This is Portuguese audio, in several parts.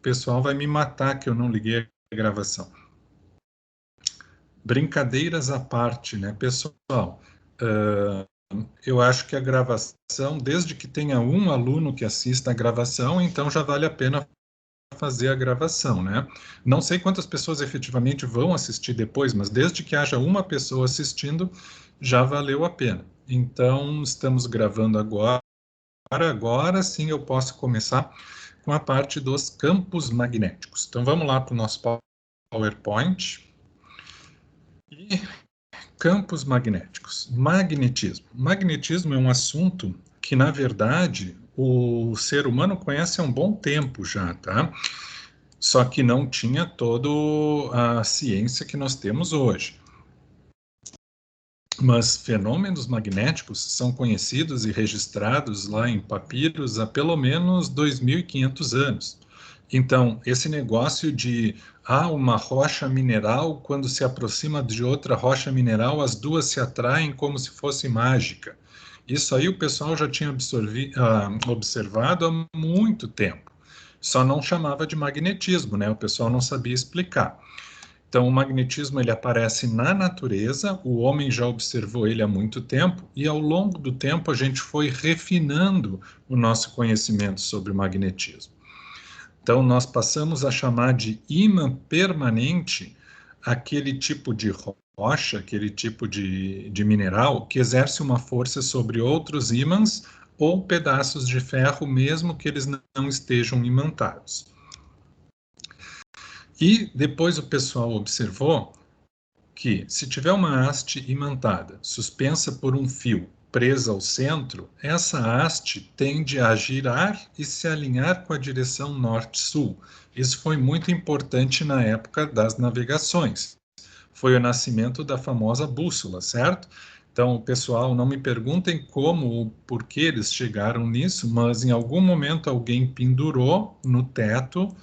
pessoal vai me matar que eu não liguei a gravação. Brincadeiras à parte, né, pessoal? Eu acho que a gravação, desde que tenha um aluno que assista a gravação, então já vale a pena fazer a gravação, né? Não sei quantas pessoas efetivamente vão assistir depois, mas desde que haja uma pessoa assistindo, já valeu a pena. Então, estamos gravando agora. Agora sim eu posso começar com a parte dos campos magnéticos. Então, vamos lá para o nosso PowerPoint. E campos magnéticos. Magnetismo. Magnetismo é um assunto que, na verdade, o ser humano conhece há um bom tempo já, tá? Só que não tinha toda a ciência que nós temos hoje. Mas fenômenos magnéticos são conhecidos e registrados lá em papiros há pelo menos 2.500 anos. Então, esse negócio de uma rocha mineral, quando se aproxima de outra rocha mineral, as duas se atraem como se fosse mágica. Isso aí o pessoal já tinha observado há muito tempo. Só não chamava de magnetismo, né? O pessoal não sabia explicar. Então, o magnetismo ele aparece na natureza, o homem já observou ele há muito tempo, e ao longo do tempo a gente foi refinando o nosso conhecimento sobre o magnetismo. Então, nós passamos a chamar de ímã permanente aquele tipo de rocha, aquele tipo de mineral que exerce uma força sobre outros ímãs ou pedaços de ferro, mesmo que eles não estejam imantados. E depois o pessoal observou que, se tiver uma haste imantada, suspensa por um fio, presa ao centro, essa haste tende a girar e se alinhar com a direção norte-sul. Isso foi muito importante na época das navegações. Foi o nascimento da famosa bússola, certo? Então, pessoal, não me perguntem como ou por que eles chegaram nisso, mas em algum momento alguém pendurou no teto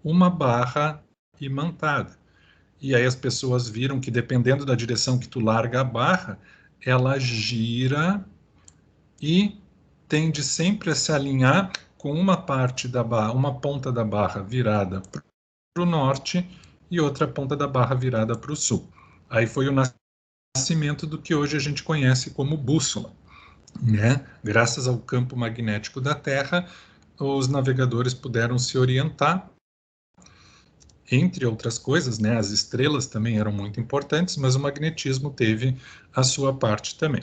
uma barra imantada. E aí as pessoas viram que dependendo da direção que tu larga a barra, ela gira e tende sempre a se alinhar com uma parte da barra, uma ponta da barra virada para o norte e outra ponta da barra virada para o sul. Aí foi o nascimento do que hoje a gente conhece como bússola, né? Graças ao campo magnético da Terra, os navegadores puderam se orientar. Entre outras coisas, né, as estrelas também eram muito importantes, mas o magnetismo teve a sua parte também.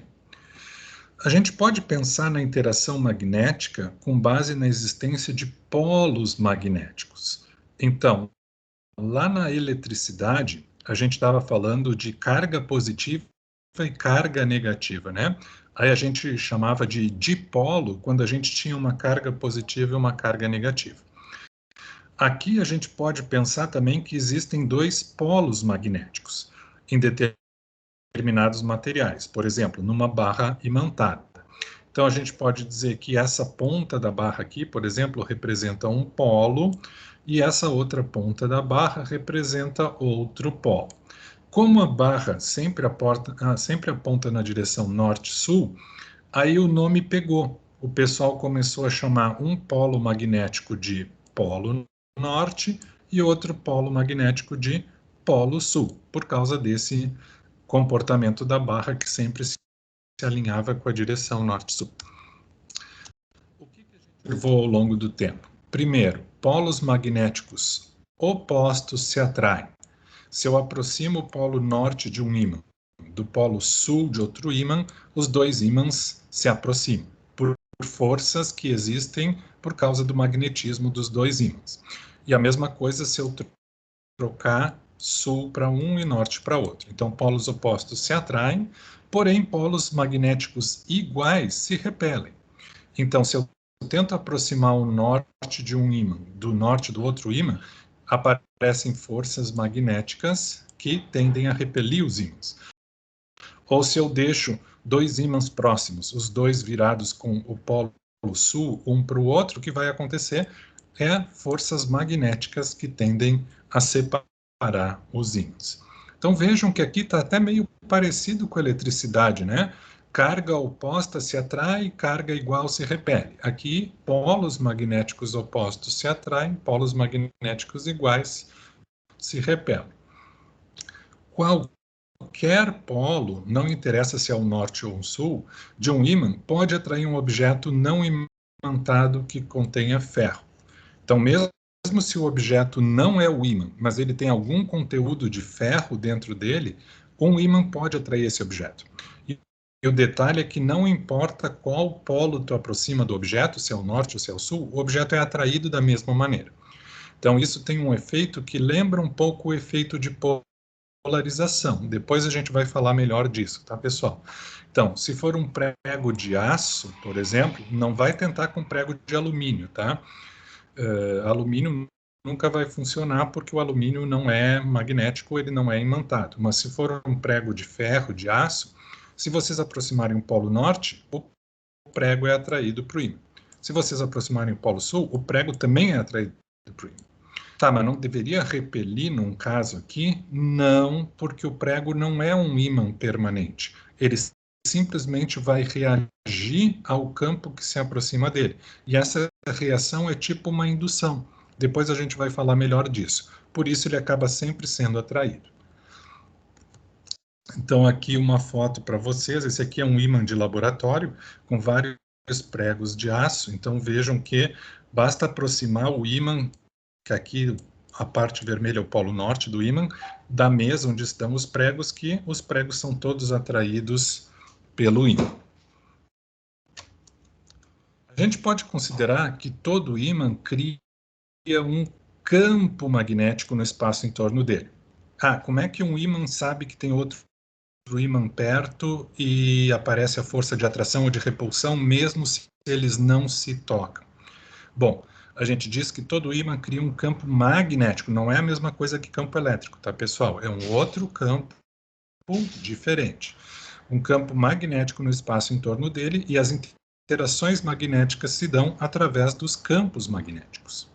A gente pode pensar na interação magnética com base na existência de polos magnéticos. Então, lá na eletricidade, a gente estava falando de carga positiva e carga negativa, né? Aí a gente chamava de dipolo quando a gente tinha uma carga positiva e uma carga negativa. Aqui a gente pode pensar também que existem dois polos magnéticos em determinados materiais, por exemplo, numa barra imantada. Então a gente pode dizer que essa ponta da barra aqui, por exemplo, representa um polo e essa outra ponta da barra representa outro polo. Como a barra sempre aponta na direção norte-sul, aí o nome pegou. O pessoal começou a chamar um polo magnético de polo norte e outro polo magnético de polo sul, por causa desse comportamento da barra que sempre se alinhava com a direção norte-sul. O que a gente observou ao longo do tempo? Primeiro, polos magnéticos opostos se atraem. Se eu aproximo o polo norte de um ímã do polo sul de outro ímã, os dois ímãs se aproximam por forças que existem por causa do magnetismo dos dois ímãs. E a mesma coisa se eu trocar sul para um e norte para outro. Então, polos opostos se atraem, porém, polos magnéticos iguais se repelem. Então, se eu tento aproximar o norte de um ímã do norte do outro ímã, aparecem forças magnéticas que tendem a repelir os ímãs. Ou se eu deixo dois ímãs próximos, os dois virados com o polo sul um para o outro, o que vai acontecer é forças magnéticas que tendem a separar os ímãs. Então vejam que aqui está até meio parecido com a eletricidade, né? carga oposta se atrai, carga igual se repele. Aqui, polos magnéticos opostos se atraem, polos magnéticos iguais se repelem. Qualquer polo, não interessa se é o norte ou o sul, de um ímã pode atrair um objeto não imantado que contenha ferro. Então, mesmo se o objeto não é o ímã, mas ele tem algum conteúdo de ferro dentro dele, um ímã pode atrair esse objeto. E o detalhe é que não importa qual polo tu aproxima do objeto, se é o norte ou se é o sul, o objeto é atraído da mesma maneira. Então, isso tem um efeito que lembra um pouco o efeito de polarização. Depois a gente vai falar melhor disso, tá, pessoal? Então, se for um prego de aço, por exemplo, não vai tentar com prego de alumínio, tá? Alumínio nunca vai funcionar porque o alumínio não é magnético, ele não é imantado. Mas se for um prego de ferro, de aço, se vocês aproximarem o polo norte, o prego é atraído para o ímã. Se vocês aproximarem o polo sul, o prego também é atraído para o ímã. Tá, mas não deveria repelir num caso aqui? Não, porque o prego não é um ímã permanente. Ele simplesmente vai reagir ao campo que se aproxima dele. E essa reação é tipo uma indução. Depois a gente vai falar melhor disso. Por isso ele acaba sempre sendo atraído. Então aqui uma foto para vocês. Esse aqui é um ímã de laboratório com vários pregos de aço. Então vejam que basta aproximar o ímã, que aqui a parte vermelha é o polo norte do ímã, da mesa onde estão os pregos, que os pregos são todos atraídos pelo ímã. A gente pode considerar que todo ímã cria um campo magnético no espaço em torno dele. Como é que um ímã sabe que tem outro ímã perto e aparece a força de atração ou de repulsão, mesmo se eles não se tocam? Bom, a gente diz que todo ímã cria um campo magnético, não é a mesma coisa que campo elétrico, tá, pessoal? É um outro campo diferente. Um campo magnético no espaço em torno dele, e as interações magnéticas se dão através dos campos magnéticos.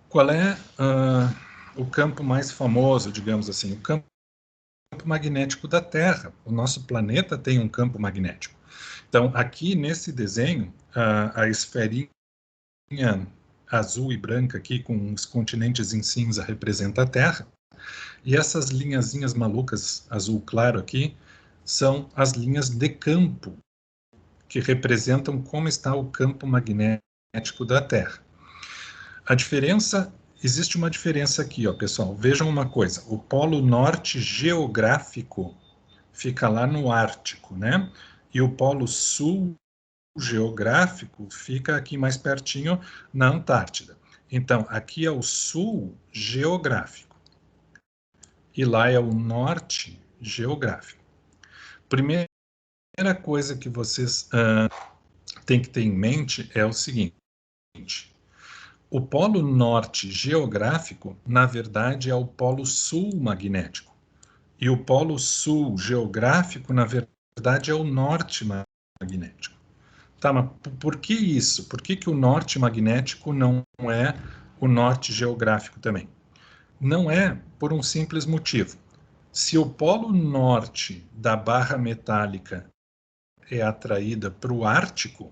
Qual é o campo mais famoso, digamos assim? O campo magnético da Terra. O nosso planeta tem um campo magnético. Então, aqui nesse desenho, a esferinha azul e branca aqui com os continentes em cinza representa a Terra, e essas linhazinhas malucas azul claro aqui são as linhas de campo, que representam como está o campo magnético da Terra. Existe uma diferença aqui, ó, pessoal. Vejam uma coisa, o polo norte geográfico fica lá no Ártico, né? E o polo sul geográfico fica aqui mais pertinho na Antártida. Então, aqui é o sul geográfico e lá é o norte geográfico. Primeira coisa que vocês têm que ter em mente é o seguinte: o polo norte geográfico, na verdade, é o polo sul magnético. E o polo sul geográfico, na verdade, é o norte magnético. Tá, mas por que isso? Por que o norte magnético não é o norte geográfico também? Não é por um simples motivo. Se o polo norte da barra metálica é atraída para o Ártico,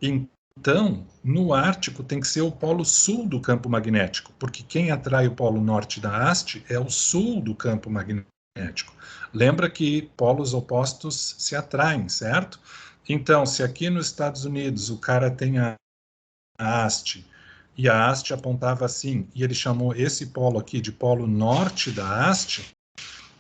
então no Ártico tem que ser o polo sul do campo magnético, porque quem atrai o polo norte da haste é o sul do campo magnético. Lembra que polos opostos se atraem, certo? Então, se aqui nos Estados Unidos o cara tem a haste, e a haste apontava assim, e ele chamou esse polo aqui de polo norte da haste,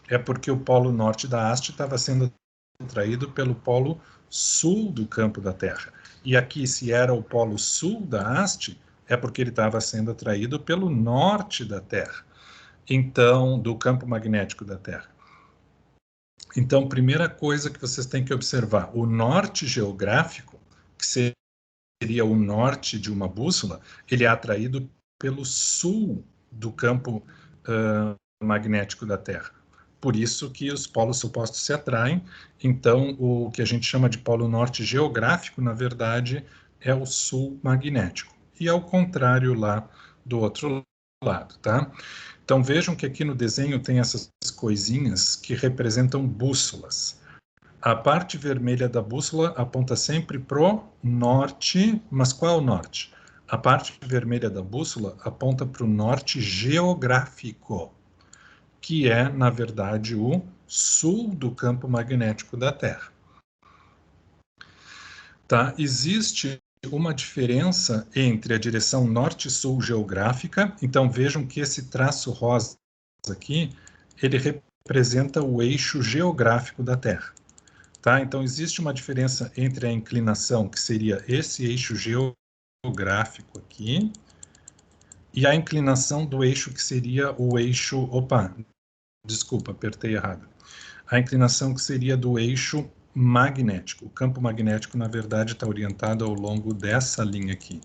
é porque o polo norte da haste estava sendo atraído pelo polo sul do campo da Terra. E aqui, se era o polo sul da haste, é porque ele estava sendo atraído pelo norte da Terra, então, do campo magnético da Terra. Então, primeira coisa que vocês têm que observar, o norte geográfico, que seria o norte de uma bússola, ele é atraído pelo sul do campo magnético da Terra. Por isso que os polos supostos se atraem. Então, o que a gente chama de polo norte geográfico, na verdade, é o sul magnético. E ao contrário lá do outro lado, tá? Então, vejam que aqui no desenho tem essas coisinhas que representam bússolas. A parte vermelha da bússola aponta sempre pro norte, mas qual norte? A parte vermelha da bússola aponta para o norte geográfico, que é, na verdade, o sul do campo magnético da Terra. Tá? Existe uma diferença entre a direção norte-sul geográfica, então vejam que esse traço rosa aqui, ele representa o eixo geográfico da Terra. Tá? Então existe uma diferença entre a inclinação, que seria esse eixo geográfico aqui, e a inclinação do eixo, que seria o eixo... Opa, desculpa, apertei errado. A inclinação que seria do eixo magnético. O campo magnético, na verdade, está orientado ao longo dessa linha aqui.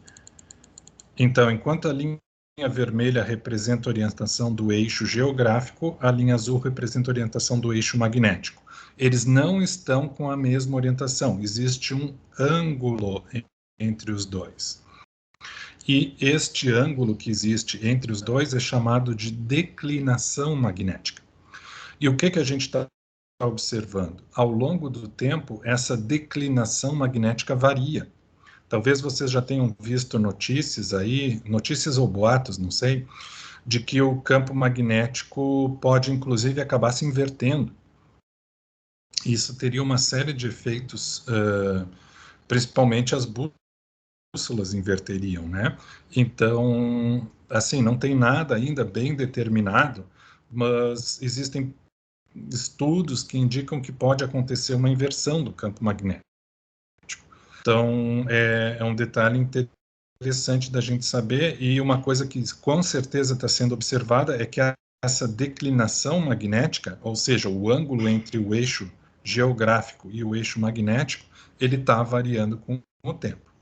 Então, enquanto a linha vermelha representa a orientação do eixo geográfico, a linha azul representa a orientação do eixo magnético. Eles não estão com a mesma orientação, existe um ângulo entre os dois. E este ângulo que existe entre os dois é chamado de declinação magnética. E o que a gente está observando? Ao longo do tempo, essa declinação magnética varia. Talvez vocês já tenham visto notícias aí, notícias ou boatos, não sei, de que o campo magnético pode, inclusive, acabar se invertendo. Isso teria uma série de efeitos, principalmente as bússolas inverteriam, né? Então, assim, não tem nada ainda bem determinado, mas existem estudos que indicam que pode acontecer uma inversão do campo magnético. Então, é um detalhe interessante da gente saber, e uma coisa que com certeza está sendo observada é que essa declinação magnética, ou seja, o ângulo entre o eixo geográfico e o eixo magnético, ele está variando com o tempo.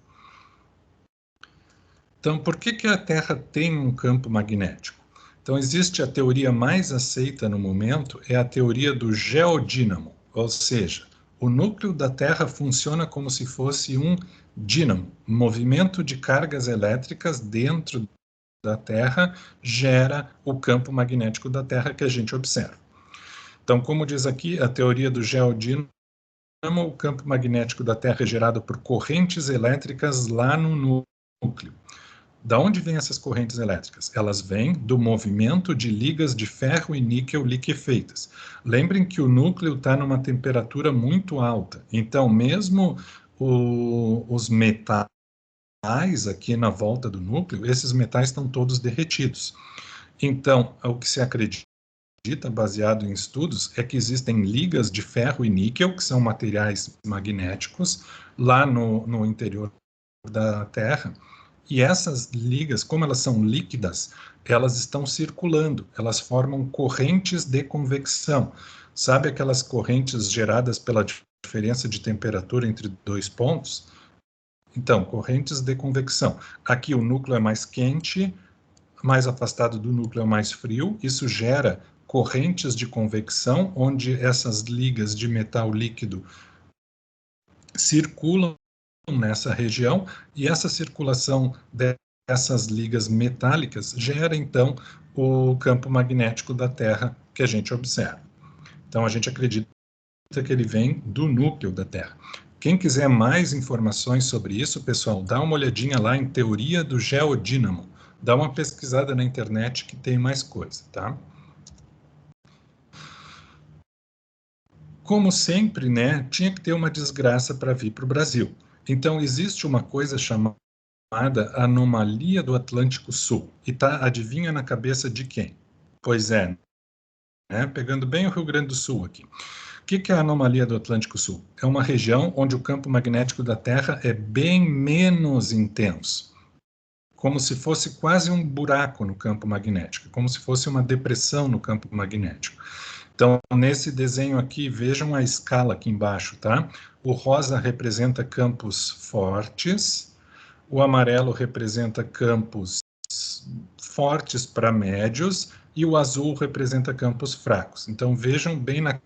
Então, por que a Terra tem um campo magnético? Então, existe a teoria mais aceita no momento, é a teoria do geodínamo, ou seja, o núcleo da Terra funciona como se fosse um dínamo, movimento de cargas elétricas dentro da Terra gera o campo magnético da Terra que a gente observa. Então, como diz aqui, a teoria do geodínamo, o campo magnético da Terra é gerado por correntes elétricas lá no núcleo. Da onde vêm essas correntes elétricas? Elas vêm do movimento de ligas de ferro e níquel liquefeitas. Lembrem que o núcleo está numa temperatura muito alta, então mesmo os metais aqui na volta do núcleo, esses metais estão todos derretidos. Então, o que se acredita, baseado em estudos, é que existem ligas de ferro e níquel, que são materiais magnéticos, lá no interior da Terra. E essas ligas, como elas são líquidas, elas estão circulando, elas formam correntes de convecção. Sabe aquelas correntes geradas pela diferença de temperatura entre dois pontos? Então, correntes de convecção. Aqui o núcleo é mais quente, mais afastado do núcleo é mais frio, isso gera correntes de convecção, onde essas ligas de metal líquido circulam nessa região, e essa circulação dessas ligas metálicas gera, então, o campo magnético da Terra que a gente observa. Então, a gente acredita que ele vem do núcleo da Terra. Quem quiser mais informações sobre isso, pessoal, dá uma olhadinha lá em Teoria do Geodínamo. Dá uma pesquisada na internet que tem mais coisa, tá? Como sempre, né, tinha que ter uma desgraça para vir para o Brasil. Então, existe uma coisa chamada anomalia do Atlântico Sul. E tá, adivinha na cabeça de quem? Pois é, né, pegando bem o Rio Grande do Sul aqui. O que é a anomalia do Atlântico Sul? É uma região onde o campo magnético da Terra é bem menos intenso. Como se fosse quase um buraco no campo magnético, como se fosse uma depressão no campo magnético. Então, nesse desenho aqui, vejam a escala aqui embaixo, tá? O rosa representa campos fortes, o amarelo representa campos fortes para médios e o azul representa campos fracos. Então, vejam bem na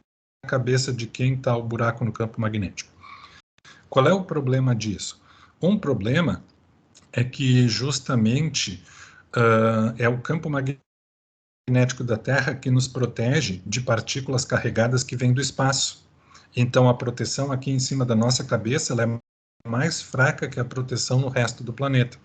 cabeça de quem está o buraco no campo magnético. Qual é o problema disso? Um problema é que justamente é o campo magnético da Terra que nos protege de partículas carregadas que vêm do espaço. Então, a proteção aqui em cima da nossa cabeça, ela é mais fraca que a proteção no resto do planeta.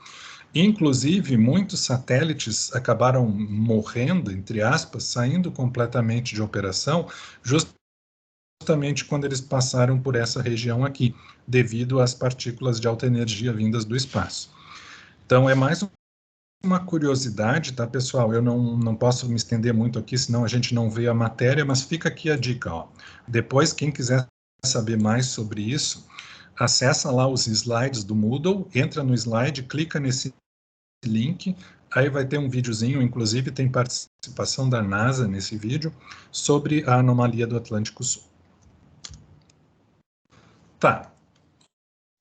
Inclusive, muitos satélites acabaram morrendo, entre aspas, saindo completamente de operação, justamente quando eles passaram por essa região aqui, devido às partículas de alta energia vindas do espaço. Então, é mais uma curiosidade, tá, pessoal? Eu não posso me estender muito aqui, senão a gente não vê a matéria, mas fica aqui a dica, ó. Depois, quem quiser saber mais sobre isso, acessa lá os slides do Moodle, entra no slide, clica nesse link, aí vai ter um videozinho, inclusive tem participação da NASA nesse vídeo, sobre a anomalia do Atlântico Sul. Tá.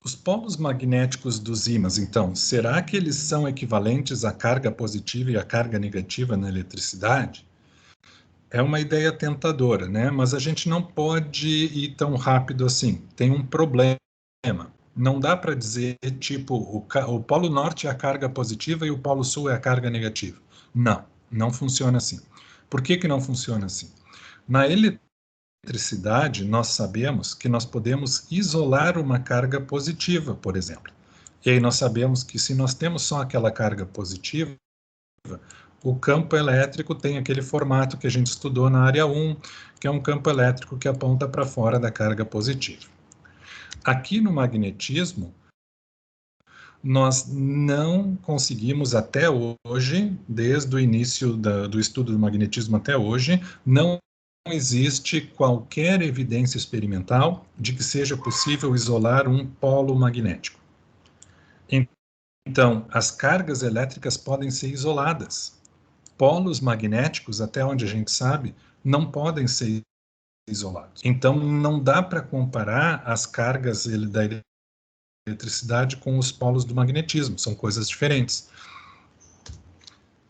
Os polos magnéticos dos ímãs, então, será que eles são equivalentes à carga positiva e à carga negativa na eletricidade? É uma ideia tentadora, né? Mas a gente não pode ir tão rápido assim. Tem um problema. Não dá para dizer, tipo, o polo norte é a carga positiva e o polo sul é a carga negativa. Não, não funciona assim. Por que que não funciona assim? Na eletricidade, nós sabemos que nós podemos isolar uma carga positiva, por exemplo. E aí nós sabemos que se nós temos só aquela carga positiva, o campo elétrico tem aquele formato que a gente estudou na área 1, que é um campo elétrico que aponta para fora da carga positiva. Aqui no magnetismo, nós não conseguimos até hoje, desde o início do estudo do magnetismo até hoje, não existe qualquer evidência experimental de que seja possível isolar um polo magnético. Então, as cargas elétricas podem ser isoladas. Polos magnéticos, até onde a gente sabe, não podem ser isolados. Então, não dá para comparar as cargas da eletricidade com os polos do magnetismo, são coisas diferentes.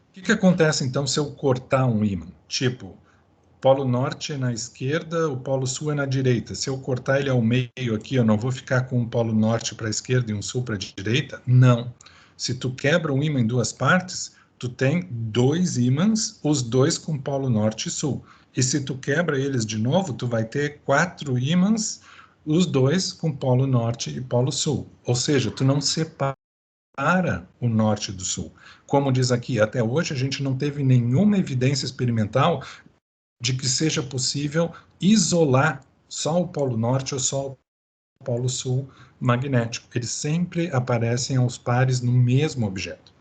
O que acontece, então, se eu cortar um ímã? Tipo, o polo norte é na esquerda, o polo sul é na direita. Se eu cortar ele ao meio aqui, eu não vou ficar com um polo norte para a esquerda e um sul para a direita? Não. Se tu quebra um ímã em duas partes, tu tem dois ímãs, os dois com polo norte e sul. E se tu quebra eles de novo, tu vai ter 4 ímãs, os dois com polo norte e polo sul. Ou seja, tu não separa o norte do sul. Como diz aqui, até hoje a gente não teve nenhuma evidência experimental de que seja possível isolar só o polo norte ou só o polo sul magnético. Eles sempre aparecem aos pares no mesmo objeto.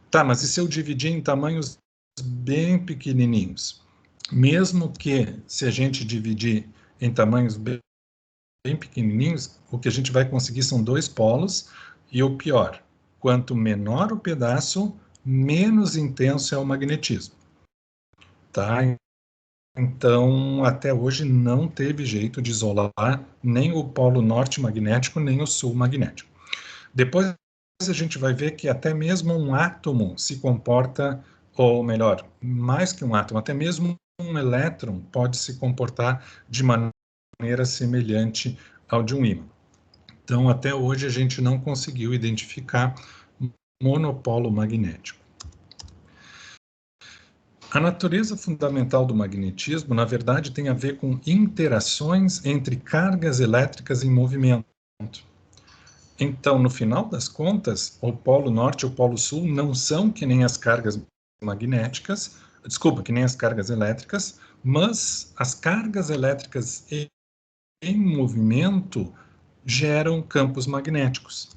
Tá, mas e se eu dividir em tamanhos bem pequenininhos? Mesmo que, se a gente dividir em tamanhos bem pequenininhos, o que a gente vai conseguir são dois polos, e o pior, quanto menor o pedaço, menos intenso é o magnetismo. Tá? Então, até hoje não teve jeito de isolar nem o polo norte magnético, nem o sul magnético. Depois a gente vai ver que até mesmo um átomo se comporta, ou melhor, mais que um átomo, até mesmo um elétron pode se comportar de maneira semelhante ao de um ímã. Então, até hoje a gente não conseguiu identificar monopolo magnético. A natureza fundamental do magnetismo, na verdade, tem a ver com interações entre cargas elétricas em movimento. Então, no final das contas, o polo norte e o polo sul não são que nem as cargas magnéticas, desculpa, que nem as cargas elétricas, mas as cargas elétricas em movimento geram campos magnéticos.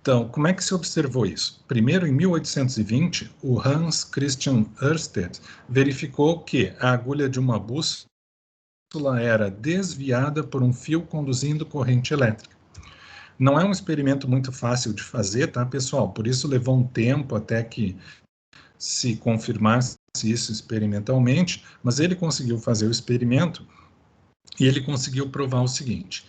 Então, como é que se observou isso? Primeiro, em 1820, o Hans Christian Ørsted verificou que a agulha de uma bússola era desviada por um fio conduzindo corrente elétrica. Não é um experimento muito fácil de fazer, tá, pessoal? Por isso levou um tempo até que se confirmasse isso experimentalmente, mas ele conseguiu fazer o experimento e ele conseguiu provar o seguinte: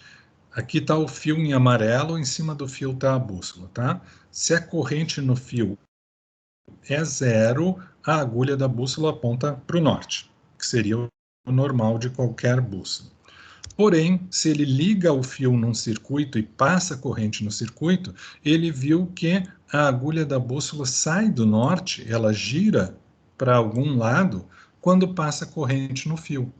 aqui está o fio em amarelo, em cima do fio está a bússola, tá? Se a corrente no fio é zero, a agulha da bússola aponta para o norte, que seria o normal de qualquer bússola. Porém, se ele liga o fio num circuito e passa a corrente no circuito, ele viu que a agulha da bússola sai do norte, ela gira para algum lado, quando passa a corrente no fio.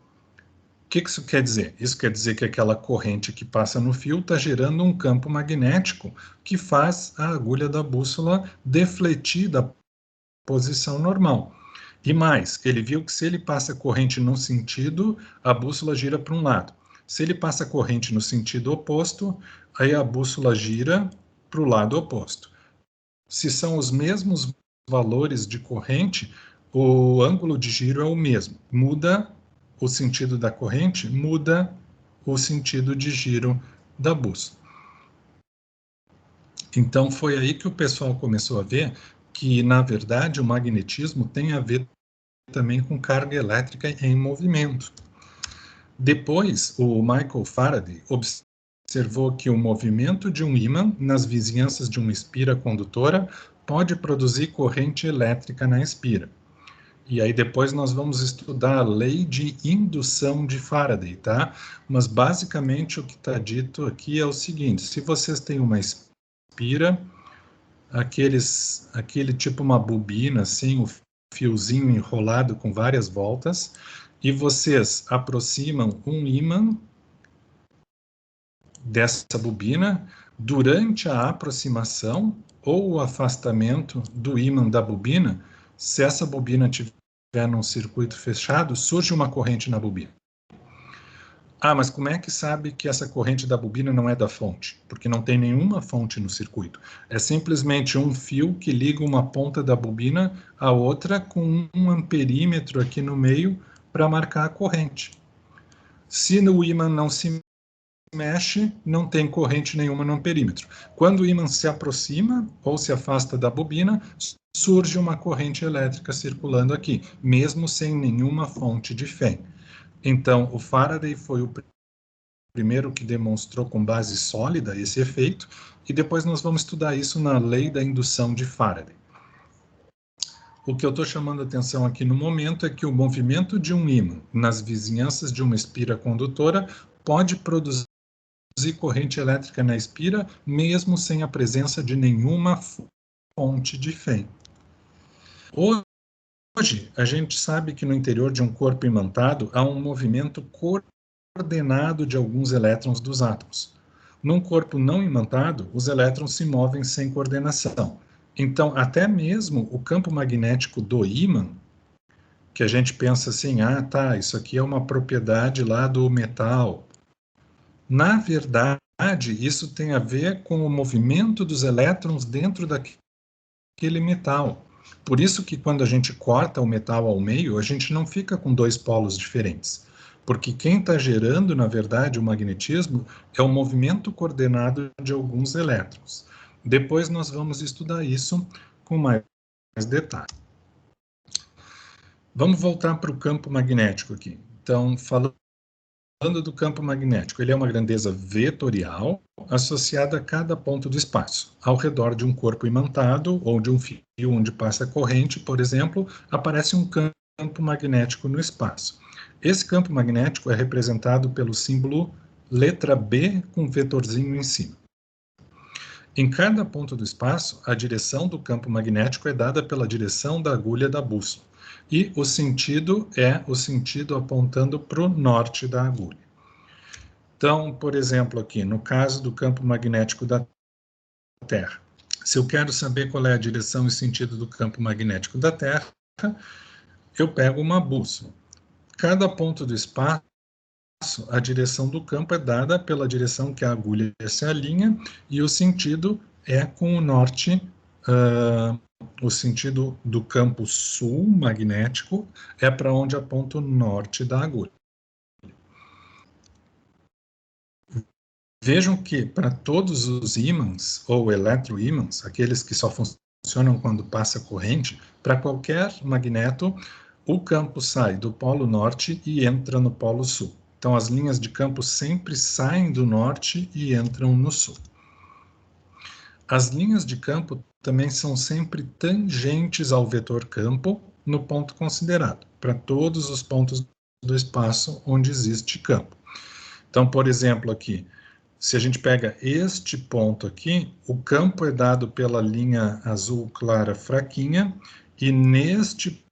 O que isso quer dizer? Isso quer dizer que aquela corrente que passa no fio está gerando um campo magnético que faz a agulha da bússola defletir da posição normal. E mais, ele viu que se ele passa corrente num sentido, a bússola gira para um lado. Se ele passa corrente no sentido oposto, aí a bússola gira para o lado oposto. Se são os mesmos valores de corrente, o ângulo de giro é o mesmo. Muda o sentido da corrente, muda o sentido de giro da bússola. Então, foi aí que o pessoal começou a ver que, na verdade, o magnetismo tem a ver também com carga elétrica em movimento. Depois, o Michael Faraday observou que o movimento de um ímã nas vizinhanças de uma espira condutora pode produzir corrente elétrica na espira. E aí depois nós vamos estudar a lei de indução de Faraday, tá? Mas basicamente o que está dito aqui é o seguinte: se vocês têm uma espira, aquele tipo uma bobina, assim, o fiozinho enrolado com várias voltas, e vocês aproximam um ímã dessa bobina, durante a aproximação ou o afastamento do ímã da bobina, se essa bobina tiver num circuito fechado, surge uma corrente na bobina. Ah, mas como é que sabe que essa corrente da bobina não é da fonte? Porque não tem nenhuma fonte no circuito. É simplesmente um fio que liga uma ponta da bobina à outra com um amperímetro aqui no meio para marcar a corrente. Se o ímã não se mexe, não tem corrente nenhuma no amperímetro. Quando o ímã se aproxima ou se afasta da bobina, surge uma corrente elétrica circulando aqui, mesmo sem nenhuma fonte de fém. Então, o Faraday foi o primeiro que demonstrou com base sólida esse efeito, e depois nós vamos estudar isso na lei da indução de Faraday. O que eu estou chamando a atenção aqui no momento é que o movimento de um ímã nas vizinhanças de uma espira condutora pode produzir corrente elétrica na espira, mesmo sem a presença de nenhuma fonte de fém. Hoje, a gente sabe que no interior de um corpo imantado há um movimento coordenado de alguns elétrons dos átomos. Num corpo não imantado, os elétrons se movem sem coordenação. Então, até mesmo o campo magnético do ímã, que a gente pensa assim, ah, tá, isso aqui é uma propriedade lá do metal. Na verdade, isso tem a ver com o movimento dos elétrons dentro daquele metal. Por isso que quando a gente corta o metal ao meio, a gente não fica com dois polos diferentes. Porque quem está gerando, na verdade, o magnetismo é o movimento coordenado de alguns elétrons. Depois nós vamos estudar isso com mais detalhe. Vamos voltar para o campo magnético aqui. Então, falando do campo magnético, ele é uma grandeza vetorial associada a cada ponto do espaço. Ao redor de um corpo imantado ou de um fio onde passa corrente, por exemplo, aparece um campo magnético no espaço. Esse campo magnético é representado pelo símbolo letra B com vetorzinho em cima. Em cada ponto do espaço, a direção do campo magnético é dada pela direção da agulha da bússola. E o sentido é o sentido apontando para o norte da agulha. Então, por exemplo, aqui, no caso do campo magnético da Terra, se eu quero saber qual é a direção e sentido do campo magnético da Terra, eu pego uma bússola. Cada ponto do espaço, a direção do campo é dada pela direção que a agulha se alinha, e o sentido é com o norte. O sentido do campo sul magnético é para onde aponta o norte da agulha. Vejam que para todos os ímãs ou eletroímãs, aqueles que só funcionam quando passa corrente, para qualquer magneto, o campo sai do polo norte e entra no polo sul. Então as linhas de campo sempre saem do norte e entram no sul. As linhas de campo também são sempre tangentes ao vetor campo no ponto considerado, para todos os pontos do espaço onde existe campo. Então, por exemplo, aqui, se a gente pega este ponto aqui, o campo é dado pela linha azul clara fraquinha, e neste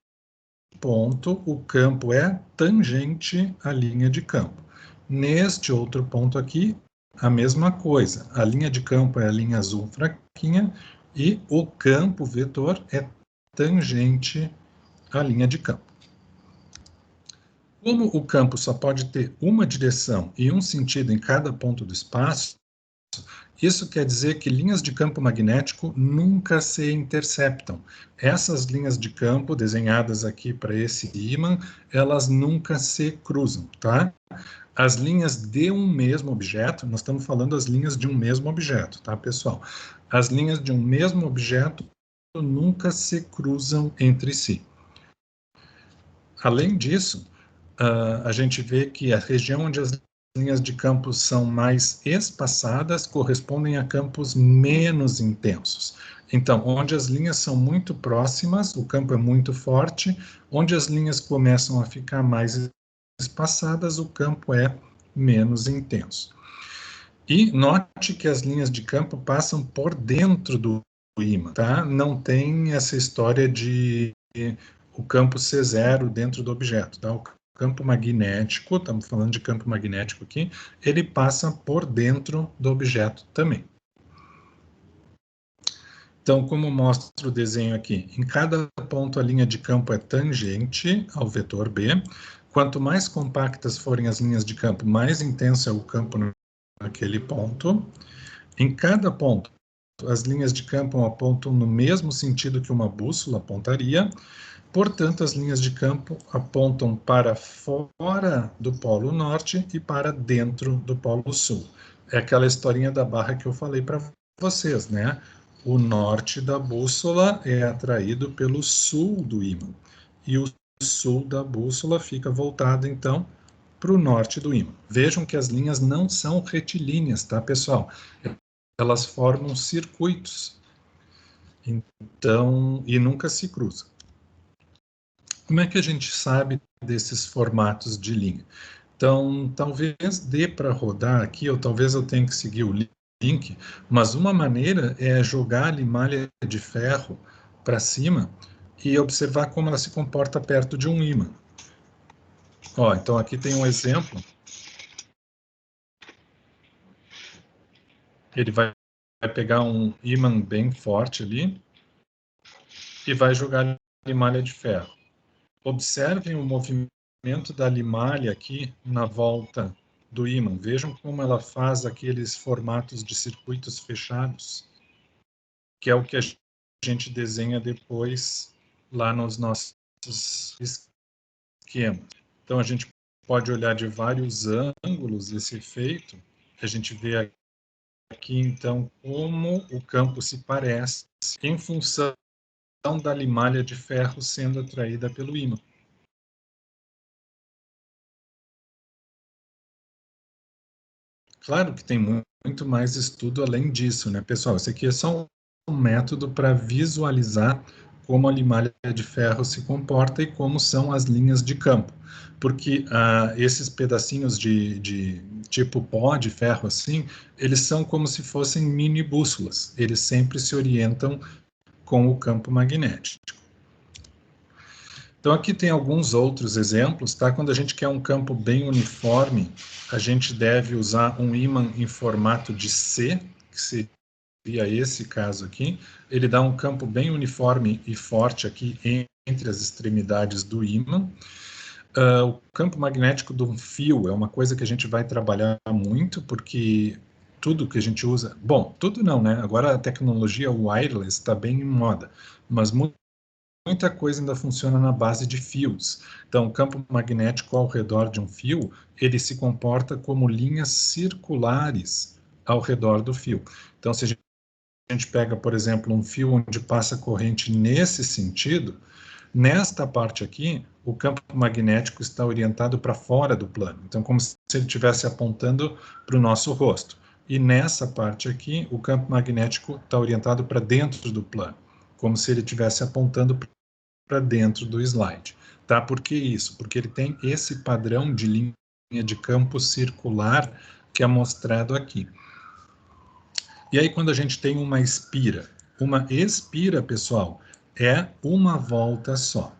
ponto, o campo é tangente à linha de campo. Neste outro ponto aqui, a mesma coisa. A linha de campo é a linha azul fraquinha e o campo vetor é tangente à linha de campo. Como o campo só pode ter uma direção e um sentido em cada ponto do espaço, isso quer dizer que linhas de campo magnético nunca se interceptam. Essas linhas de campo desenhadas aqui para esse ímã, elas nunca se cruzam, tá? As linhas de um mesmo objeto, nós estamos falando as linhas de um mesmo objeto, tá, pessoal? As linhas de um mesmo objeto nunca se cruzam entre si. Além disso, a gente vê que a região onde as linhas de campo são mais espaçadas correspondem a campos menos intensos. Então, onde as linhas são muito próximas, o campo é muito forte, onde as linhas começam a ficar mais espaçadas, o campo é menos intenso. E note que as linhas de campo passam por dentro do ímã, tá? Não tem essa história de o campo ser zero dentro do objeto, tá? O campo magnético, estamos falando de campo magnético aqui, ele passa por dentro do objeto também. Então, como mostra o desenho aqui, em cada ponto a linha de campo é tangente ao vetor B. Quanto mais compactas forem as linhas de campo, mais intenso é o campo naquele ponto. Em cada ponto, as linhas de campo apontam no mesmo sentido que uma bússola apontaria. Portanto, as linhas de campo apontam para fora do Polo Norte e para dentro do Polo Sul. É aquela historinha da barra que eu falei para vocês, né? O norte da bússola é atraído pelo sul do ímã. E o sul da bússola fica voltado, então, para o norte do ímã. Vejam que as linhas não são retilíneas, tá, pessoal? Elas formam circuitos. Então, e nunca se cruzam. Como é que a gente sabe desses formatos de linha? Então, talvez dê para rodar aqui, ou talvez eu tenha que seguir o link, mas uma maneira é jogar a limalha de ferro para cima e observar como ela se comporta perto de um ímã. Ó, então aqui tem um exemplo. Ele vai pegar um ímã bem forte ali e vai jogar a limalha de ferro. Observem o movimento da limalha aqui na volta do ímã. Vejam como ela faz aqueles formatos de circuitos fechados, que é o que a gente desenha depois lá nos nossos esquemas. Então, a gente pode olhar de vários ângulos esse efeito. A gente vê aqui, então, como o campo se parece em função da limalha de ferro sendo atraída pelo ímã. Claro que tem muito mais estudo além disso, né, pessoal? Esse aqui é só um método para visualizar como a limalha de ferro se comporta e como são as linhas de campo. Porque esses pedacinhos de tipo pó de ferro assim, eles são como se fossem mini bússolas. Eles sempre se orientam com o campo magnético. Então, aqui tem alguns outros exemplos, tá? Quando a gente quer um campo bem uniforme, a gente deve usar um ímã em formato de C, que seria esse caso aqui. Ele dá um campo bem uniforme e forte aqui entre as extremidades do ímã. O campo magnético de um fio é uma coisa que a gente vai trabalhar muito, porque tudo que a gente usa... Bom, tudo não, né? Agora a tecnologia wireless está bem em moda, mas muita coisa ainda funciona na base de fios. Então, o campo magnético ao redor de um fio, ele se comporta como linhas circulares ao redor do fio. Então, se a gente pega, por exemplo, um fio onde passa corrente nesse sentido, nesta parte aqui, o campo magnético está orientado para fora do plano. Então, como se ele estivesse apontando para o nosso rosto. E nessa parte aqui, o campo magnético está orientado para dentro do plano, como se ele estivesse apontando para dentro do slide. Tá? Por que isso? Porque ele tem esse padrão de linha de campo circular que é mostrado aqui. E aí, quando a gente tem uma espira, pessoal, é uma volta só.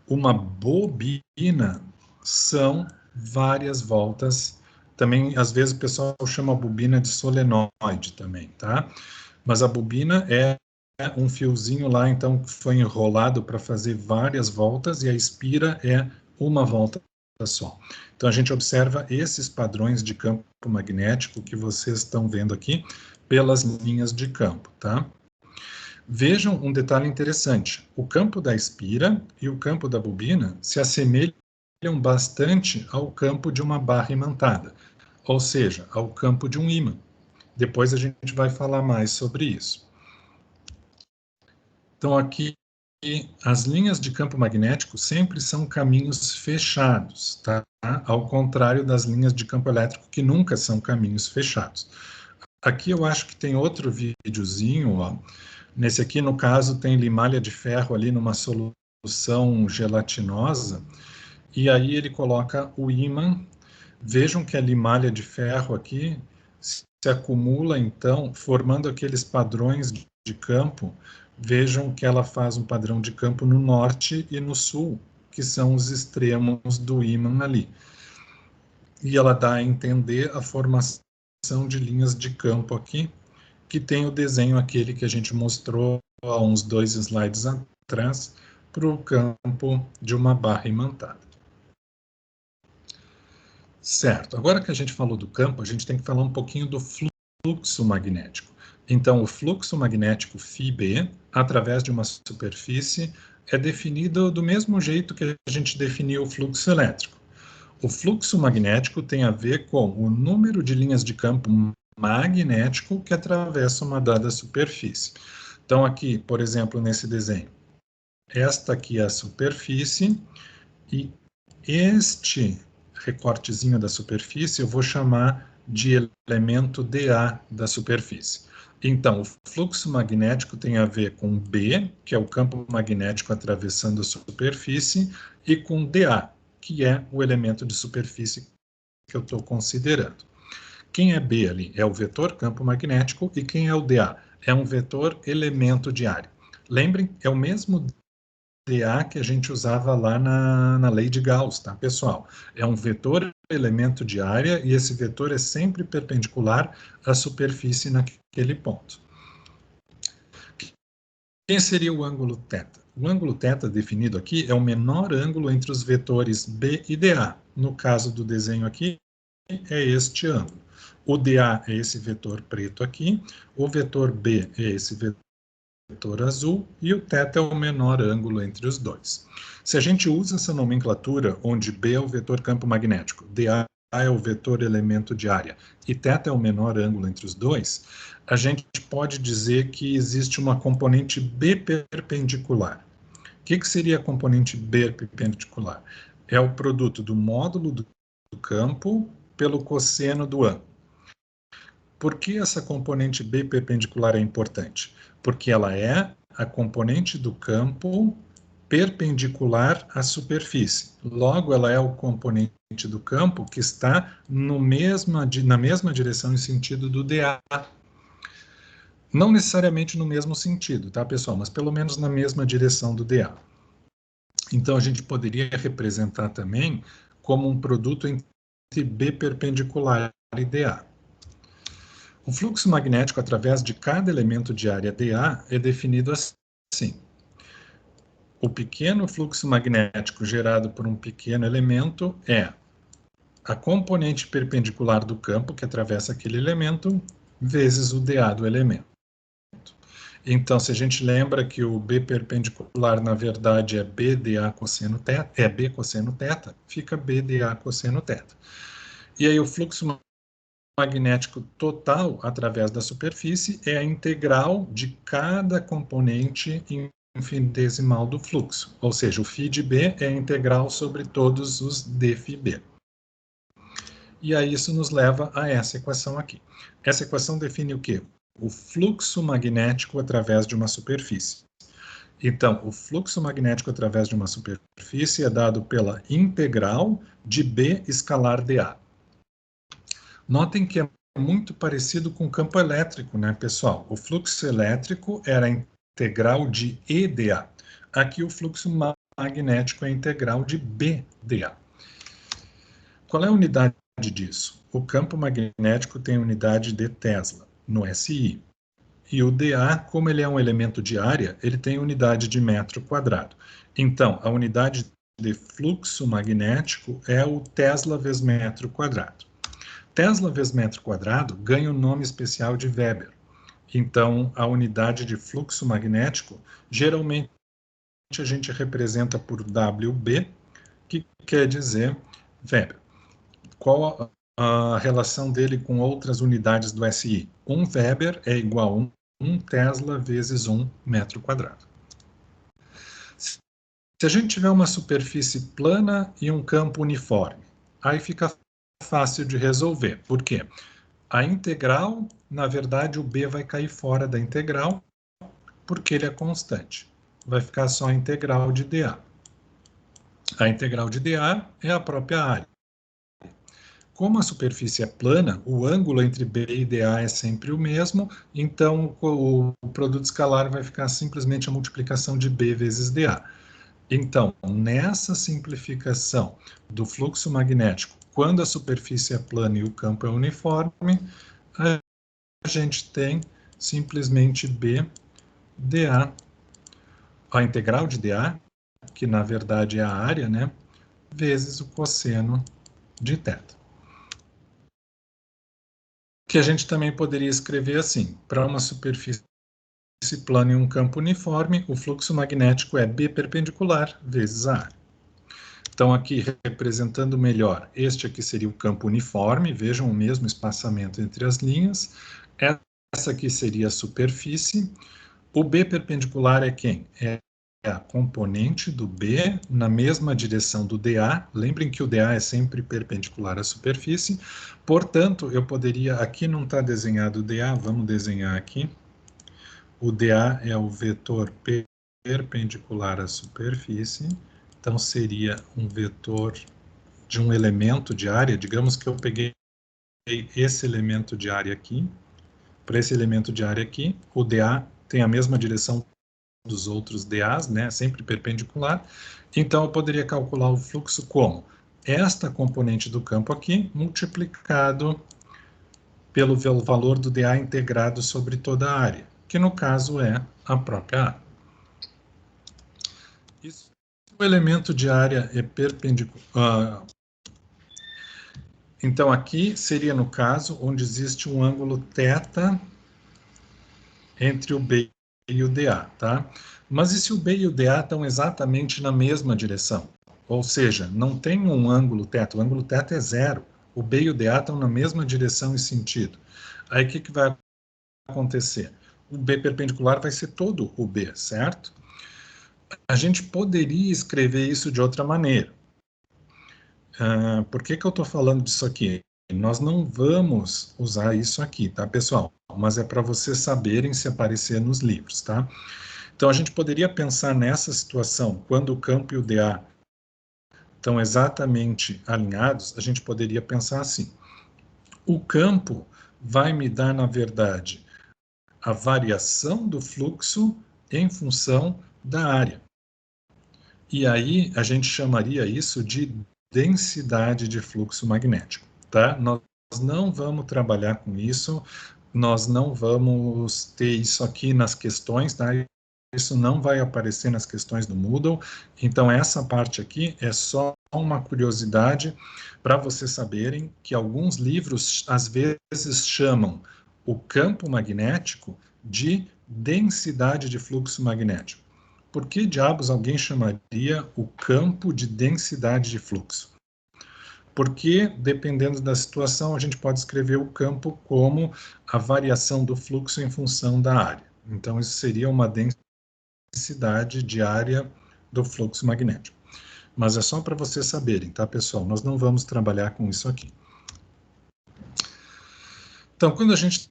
Uma bobina são várias voltas. Também, às vezes, o pessoal chama a bobina de solenoide também, tá? Mas a bobina é um fiozinho lá, então, que foi enrolado para fazer várias voltas, e a espira é uma volta só. Então, a gente observa esses padrões de campo magnético que vocês estão vendo aqui pelas linhas de campo, tá? Vejam um detalhe interessante. O campo da espira e o campo da bobina se assemelham bastante ao campo de uma barra imantada, ou seja, ao campo de um ímã. Depois a gente vai falar mais sobre isso. Então, aqui, as linhas de campo magnético sempre são caminhos fechados, tá? Ao contrário das linhas de campo elétrico, que nunca são caminhos fechados. Aqui eu acho que tem outro videozinho, ó. Nesse aqui, no caso, tem limalha de ferro ali numa solução gelatinosa, e aí ele coloca o ímã. Vejam que a limalha de ferro aqui se acumula, então, formando aqueles padrões de campo. Vejam que ela faz um padrão de campo no norte e no sul, que são os extremos do ímã ali. E ela dá a entender a formação de linhas de campo aqui, que tem o desenho aquele que a gente mostrou há uns 2 slides atrás, para o campo de uma barra imantada. Certo, agora que a gente falou do campo, a gente tem que falar um pouquinho do fluxo magnético. Então, o fluxo magnético φB, através de uma superfície, é definido do mesmo jeito que a gente definiu o fluxo elétrico. O fluxo magnético tem a ver com o número de linhas de campo magnético que atravessa uma dada superfície. Então, aqui, por exemplo, nesse desenho, esta aqui é a superfície e este recortezinho da superfície eu vou chamar de elemento dA da superfície. Então, o fluxo magnético tem a ver com B, que é o campo magnético atravessando a superfície, e com dA, que é o elemento de superfície que eu estou considerando. Quem é B ali? É o vetor campo magnético, e quem é o dA? É um vetor elemento de área. Lembrem, é o mesmo dA que a gente usava lá na lei de Gauss, tá, pessoal? É um vetor elemento de área, e esse vetor é sempre perpendicular à superfície naquele ponto. Quem seria o ângulo θ? O ângulo θ definido aqui é o menor ângulo entre os vetores B e dA. No caso do desenho aqui, é este ângulo. O dA é esse vetor preto aqui, o vetor B é esse vetor azul, e o θ é o menor ângulo entre os dois. Se a gente usa essa nomenclatura, onde B é o vetor campo magnético, dA é o vetor elemento de área e θ é o menor ângulo entre os dois, a gente pode dizer que existe uma componente B perpendicular. O que seria a componente B perpendicular? É o produto do módulo do campo pelo cosseno do ângulo. Por que essa componente B perpendicular é importante? Porque ela é a componente do campo perpendicular à superfície. Logo, ela é o componente do campo que está na mesma direção e sentido do dA. Não necessariamente no mesmo sentido, tá, pessoal? Mas pelo menos na mesma direção do dA. Então, a gente poderia representar também como um produto entre B perpendicular e dA. O fluxo magnético através de cada elemento de área dA é definido assim. O pequeno fluxo magnético gerado por um pequeno elemento é a componente perpendicular do campo que atravessa aquele elemento vezes o dA do elemento. Então, se a gente lembra que o B perpendicular, na verdade, é B dA cosseno θ, é B cosseno θ, fica B dA cosseno θ. E aí o fluxo magnético total através da superfície é a integral de cada componente infinitesimal do fluxo, ou seja, o φ de B é a integral sobre todos os dφB. E aí isso nos leva a essa equação aqui. Essa equação define o quê? O fluxo magnético através de uma superfície. Então, o fluxo magnético através de uma superfície é dado pela integral de B escalar dA. Notem que é muito parecido com o campo elétrico, né, pessoal? O fluxo elétrico era a integral de EdA. Aqui o fluxo magnético é integral de BdA. Qual é a unidade disso? O campo magnético tem unidade de Tesla, no SI. E o dA, como ele é um elemento de área, ele tem unidade de metro quadrado. Então, a unidade de fluxo magnético é o Tesla vezes metro quadrado. Tesla vezes metro quadrado ganha o nome especial de Weber. Então, a unidade de fluxo magnético, geralmente a gente representa por WB, que quer dizer Weber. Qual a relação dele com outras unidades do SI? 1 Weber é igual a 1 Tesla vezes 1 metro quadrado. Se a gente tiver uma superfície plana e um campo uniforme, aí fica fácil de resolver. Por quê? A integral, na verdade, o B vai cair fora da integral, porque ele é constante. Vai ficar só a integral de dA. A integral de dA é a própria área. Como a superfície é plana, o ângulo entre B e dA é sempre o mesmo, então o produto escalar vai ficar simplesmente a multiplicação de B vezes dA. Então, nessa simplificação do fluxo magnético, quando a superfície é plana e o campo é uniforme, a gente tem simplesmente B dA, a integral de dA, que na verdade é a área, né, vezes o cosseno de θ. Que a gente também poderia escrever assim: para uma superfície plana e um campo uniforme, o fluxo magnético é B perpendicular vezes a área. Então, aqui, representando melhor, este aqui seria o campo uniforme, vejam o mesmo espaçamento entre as linhas. Essa aqui seria a superfície. O B perpendicular é quem? É a componente do B na mesma direção do dA. Lembrem que o dA é sempre perpendicular à superfície. Portanto, eu poderia... Aqui não está desenhado o dA, vamos desenhar aqui. O dA é o vetor perpendicular à superfície. Então, seria um vetor de um elemento de área. Digamos que eu peguei esse elemento de área aqui. Para esse elemento de área aqui, o dA tem a mesma direção dos outros dAs, né, sempre perpendicular. Então, eu poderia calcular o fluxo como esta componente do campo aqui, multiplicado pelo valor do dA integrado sobre toda a área, que no caso é a própria área. Se o elemento de área é perpendicular... Então, aqui seria no caso onde existe um ângulo θ entre o B e o dA, tá? Mas e se o B e o dA estão exatamente na mesma direção? Ou seja, não tem um ângulo θ, o ângulo θ é zero. O B e o dA estão na mesma direção e sentido. Aí o que vai acontecer? O B perpendicular vai ser todo o B, certo? A gente poderia escrever isso de outra maneira. Por que eu estou falando disso aqui? Nós não vamos usar isso aqui, tá, pessoal? Mas é para vocês saberem se aparecer nos livros, tá? Então, a gente poderia pensar nessa situação, quando o campo e o dA estão exatamente alinhados, a gente poderia pensar assim: o campo vai me dar, na verdade, a variação do fluxo em função da área. E aí, a gente chamaria isso de densidade de fluxo magnético, tá? Nós não vamos trabalhar com isso, nós não vamos ter isso aqui nas questões, tá? Isso não vai aparecer nas questões do Moodle, então essa parte aqui é só uma curiosidade para vocês saberem que alguns livros às vezes chamam o campo magnético de densidade de fluxo magnético. Por que diabos alguém chamaria o campo de densidade de fluxo? Porque, dependendo da situação, a gente pode escrever o campo como a variação do fluxo em função da área. Então, isso seria uma densidade de área do fluxo magnético. Mas é só para vocês saberem, tá, pessoal? Nós não vamos trabalhar com isso aqui. Então, quando a gente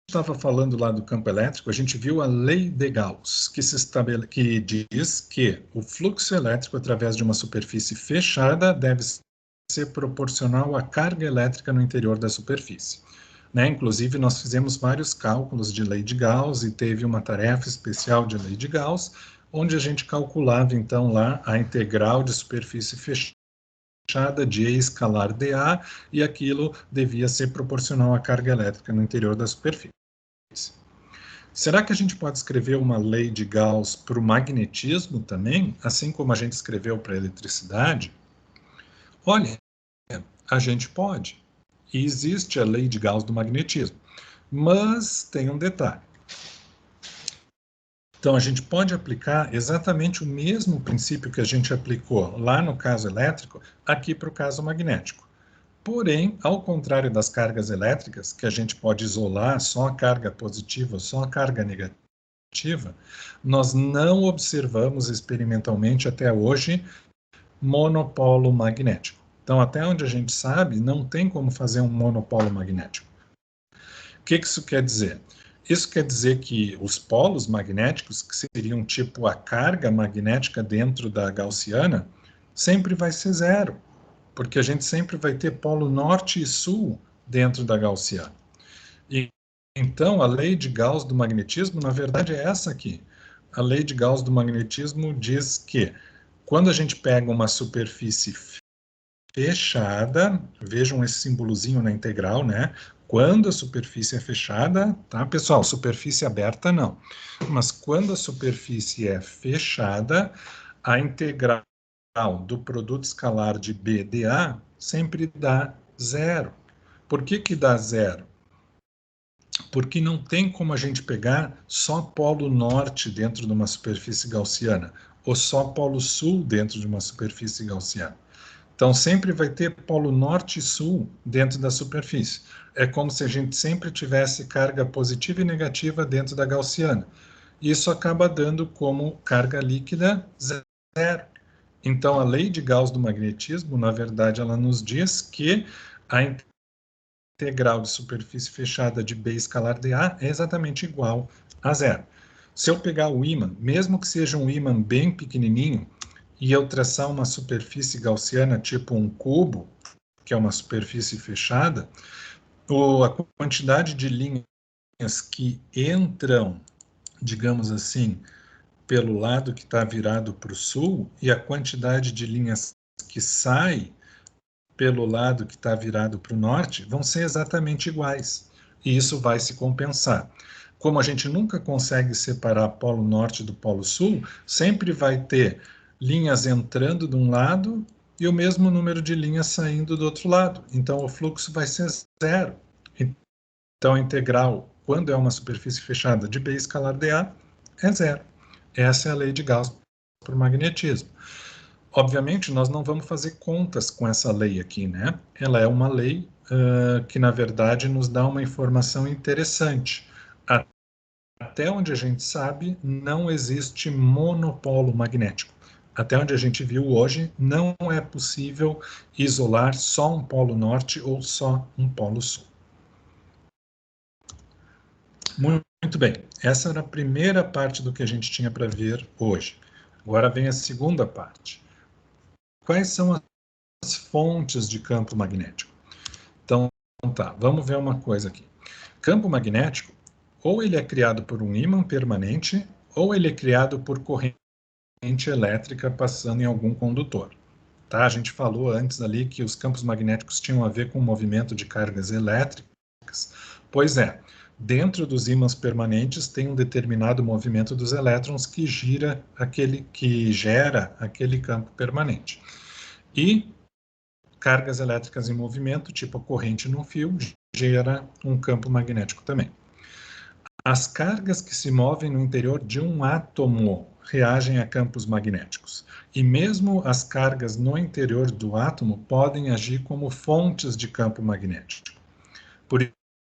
estava falando lá do campo elétrico, a gente viu a lei de Gauss, que diz que o fluxo elétrico através de uma superfície fechada deve ser proporcional à carga elétrica no interior da superfície. Né? Inclusive, nós fizemos vários cálculos de lei de Gauss e teve uma tarefa especial de lei de Gauss, onde a gente calculava, então, lá a integral de superfície fechada de E escalar dA, e aquilo devia ser proporcional à carga elétrica no interior da superfície. Será que a gente pode escrever uma lei de Gauss para o magnetismo também, assim como a gente escreveu para a eletricidade? Olha, a gente pode. E existe a lei de Gauss do magnetismo. Mas tem um detalhe. Então, a gente pode aplicar exatamente o mesmo princípio que a gente aplicou lá no caso elétrico, aqui para o caso magnético. Porém, ao contrário das cargas elétricas, que a gente pode isolar só a carga positiva, só a carga negativa, nós não observamos experimentalmente até hoje monopolo magnético. Então, até onde a gente sabe, não tem como fazer um monopolo magnético. O que isso quer dizer? Isso quer dizer que os polos magnéticos, que seriam tipo a carga magnética dentro da gaussiana, sempre vai ser zero, porque a gente sempre vai ter polo norte e sul dentro da gaussiana. E, então, a lei de Gauss do magnetismo, na verdade, é essa aqui. A lei de Gauss do magnetismo diz que quando a gente pega uma superfície fechada, vejam esse símbolozinho na integral, né? Quando a superfície é fechada, tá, pessoal? Superfície aberta, não. Mas quando a superfície é fechada, a integral do produto escalar de B dA sempre dá zero. Por que dá zero? Porque não tem como a gente pegar só polo norte dentro de uma superfície gaussiana, ou só polo sul dentro de uma superfície gaussiana. Então, sempre vai ter polo norte e sul dentro da superfície. É como se a gente sempre tivesse carga positiva e negativa dentro da gaussiana. Isso acaba dando como carga líquida zero. Então, a lei de Gauss do magnetismo, na verdade, ela nos diz que a integral de superfície fechada de B escalar dA é exatamente igual a zero. Se eu pegar o ímã, mesmo que seja um ímã bem pequenininho, e eu traçar uma superfície gaussiana tipo um cubo, que é uma superfície fechada, a quantidade de linhas que entram, digamos assim, pelo lado que está virado para o sul e a quantidade de linhas que sai pelo lado que está virado para o norte vão ser exatamente iguais. E isso vai se compensar. Como a gente nunca consegue separar polo norte do polo sul, sempre vai ter linhas entrando de um lado e o mesmo número de linhas saindo do outro lado. Então, o fluxo vai ser zero. Então, a integral, quando é uma superfície fechada de B escalar dA, é zero. Essa é a lei de Gauss para o magnetismo. Obviamente, nós não vamos fazer contas com essa lei aqui, né? Ela é uma lei que, na verdade, nos dá uma informação interessante. Até onde a gente sabe, não existe monopolo magnético. Até onde a gente viu hoje, não é possível isolar só um polo norte ou só um polo sul. Muito bem, essa era a primeira parte do que a gente tinha para ver hoje. Agora vem a segunda parte. Quais são as fontes de campo magnético? Então, tá, vamos ver uma coisa aqui. Campo magnético, ou ele é criado por um ímã permanente, ou ele é criado por corrente elétrica passando em algum condutor. Tá? A gente falou antes ali que os campos magnéticos tinham a ver com o movimento de cargas elétricas. Pois é, dentro dos ímãs permanentes tem um determinado movimento dos elétrons que gera aquele campo permanente. E cargas elétricas em movimento, tipo a corrente num fio, gera um campo magnético também. As cargas que se movem no interior de um átomo reagem a campos magnéticos. E mesmo as cargas no interior do átomo podem agir como fontes de campo magnético. Por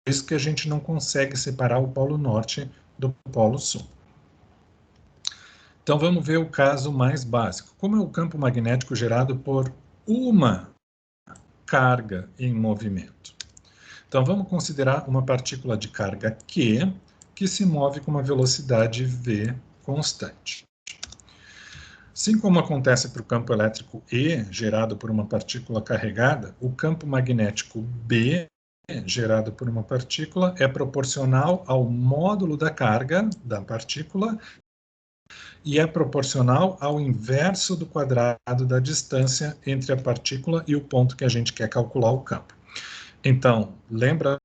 isso que a gente não consegue separar o polo norte do polo sul. Então vamos ver o caso mais básico. Como é o campo magnético gerado por uma carga em movimento? Então vamos considerar uma partícula de carga Q que se move com uma velocidade v constante. Assim como acontece para o campo elétrico E, gerado por uma partícula carregada, o campo magnético B, gerado por uma partícula, é proporcional ao módulo da carga da partícula e é proporcional ao inverso do quadrado da distância entre a partícula e o ponto que a gente quer calcular o campo. Então, lembra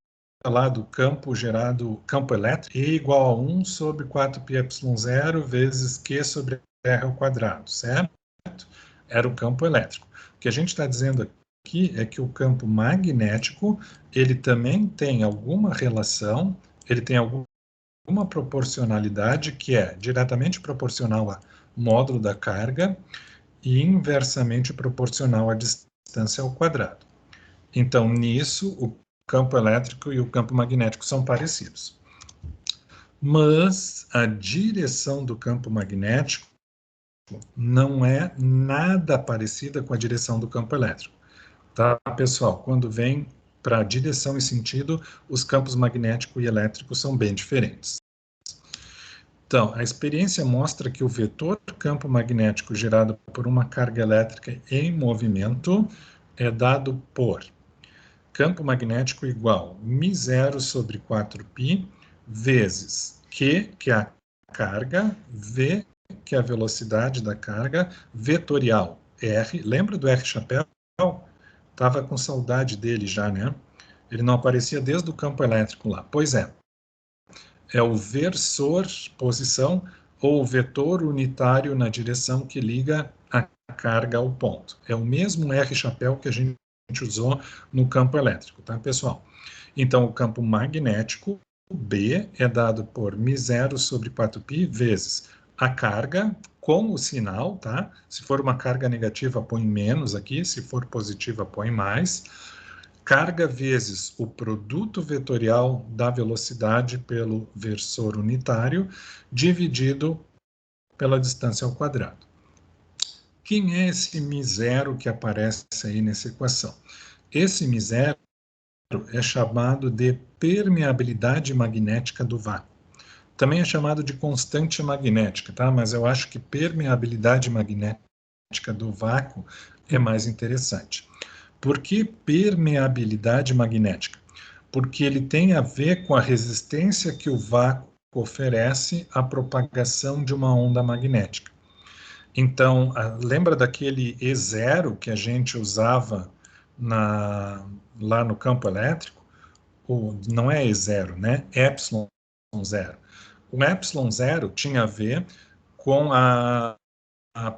lá do campo gerado, campo elétrico, E igual a 1 sobre 4πε0 vezes Q sobre R ao quadrado, certo? Era o campo elétrico. O que a gente está dizendo aqui é que o campo magnético, ele também tem alguma relação, ele tem alguma proporcionalidade que é diretamente proporcional ao módulo da carga e inversamente proporcional à distância ao quadrado. Então, nisso, o campo elétrico e o campo magnético são parecidos. Mas a direção do campo magnético não é nada parecida com a direção do campo elétrico. Tá, pessoal? Quando vem para direção e sentido, os campos magnético e elétrico são bem diferentes. Então, a experiência mostra que o vetor campo magnético gerado por uma carga elétrica em movimento é dado por campo magnético igual μ0 sobre 4π vezes Q, que é a carga, V, que é a velocidade da carga, vetorial, R. Lembra do R chapéu? Estava com saudade dele já, né? Ele não aparecia desde o campo elétrico lá. Pois é. É o versor, posição, ou o vetor unitário na direção que liga a carga ao ponto. É o mesmo R chapéu que a gente usou no campo elétrico, tá, pessoal? Então, o campo magnético, B, é dado por μ0 sobre 4π vezes a carga com o sinal, tá? Se for uma carga negativa, põe menos aqui, se for positiva, põe mais. Carga vezes o produto vetorial da velocidade pelo versor unitário, dividido pela distância ao quadrado. Quem é esse μ0 que aparece aí nessa equação? Esse μ0 é chamado de permeabilidade magnética do vácuo. Também é chamado de constante magnética, tá? Mas eu acho que permeabilidade magnética do vácuo é mais interessante. Por que permeabilidade magnética? Porque ele tem a ver com a resistência que o vácuo oferece à propagação de uma onda magnética. Então, lembra daquele E0 que a gente usava lá no campo elétrico? Não é E0, né? Epsilon zero. O epsilon zero tinha a ver com a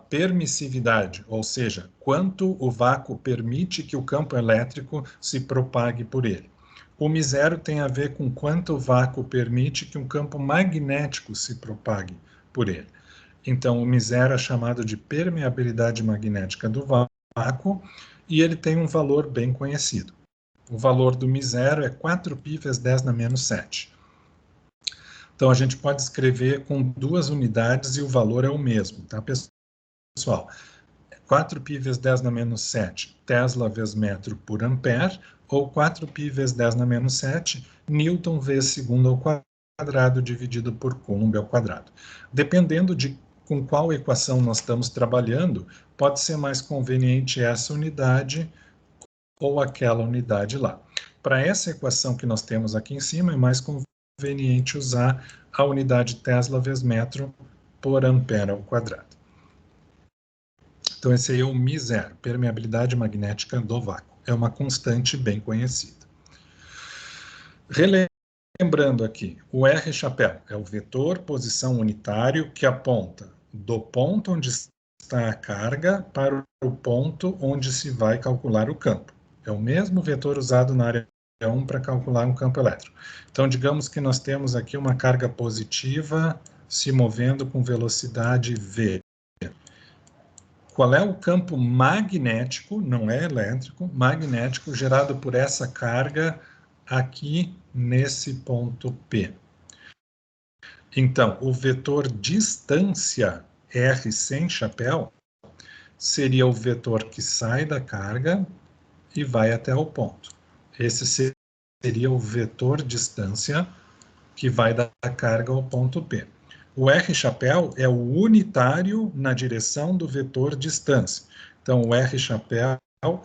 permissividade, ou seja, quanto o vácuo permite que o campo elétrico se propague por ele. O μ0 tem a ver com quanto o vácuo permite que um campo magnético se propague por ele. Então, o μ0 é chamado de permeabilidade magnética do vácuo e ele tem um valor bem conhecido. O valor do μ0 é 4π vezes 10 na menos 7. Então, a gente pode escrever com 2 unidades e o valor é o mesmo, tá, pessoal? 4π vezes 10 na menos 7, Tesla vezes metro por ampere, ou 4π vezes 10 na menos 7, Newton vezes segundo ao quadrado, dividido por Coulomb ao quadrado. Dependendo de com qual equação nós estamos trabalhando, pode ser mais conveniente essa unidade ou aquela unidade lá. Para essa equação que nós temos aqui em cima, é mais conveniente usar a unidade Tesla vezes metro por ampere ao quadrado. Então, esse aí é o μ0, permeabilidade magnética do vácuo. É uma constante bem conhecida. Relembrando aqui, o R chapéu é o vetor posição unitário que aponta do ponto onde está a carga para o ponto onde se vai calcular o campo. É o mesmo vetor usado na área 1 para calcular um campo elétrico. Então, digamos que nós temos aqui uma carga positiva se movendo com velocidade v. Qual é o campo magnético, não é elétrico, magnético gerado por essa carga aqui nesse ponto P? Então, o vetor distância R sem chapéu seria o vetor que sai da carga e vai até o ponto. Esse seria o vetor distância que vai da carga ao ponto P. O R chapéu é o unitário na direção do vetor distância. Então, o R chapéu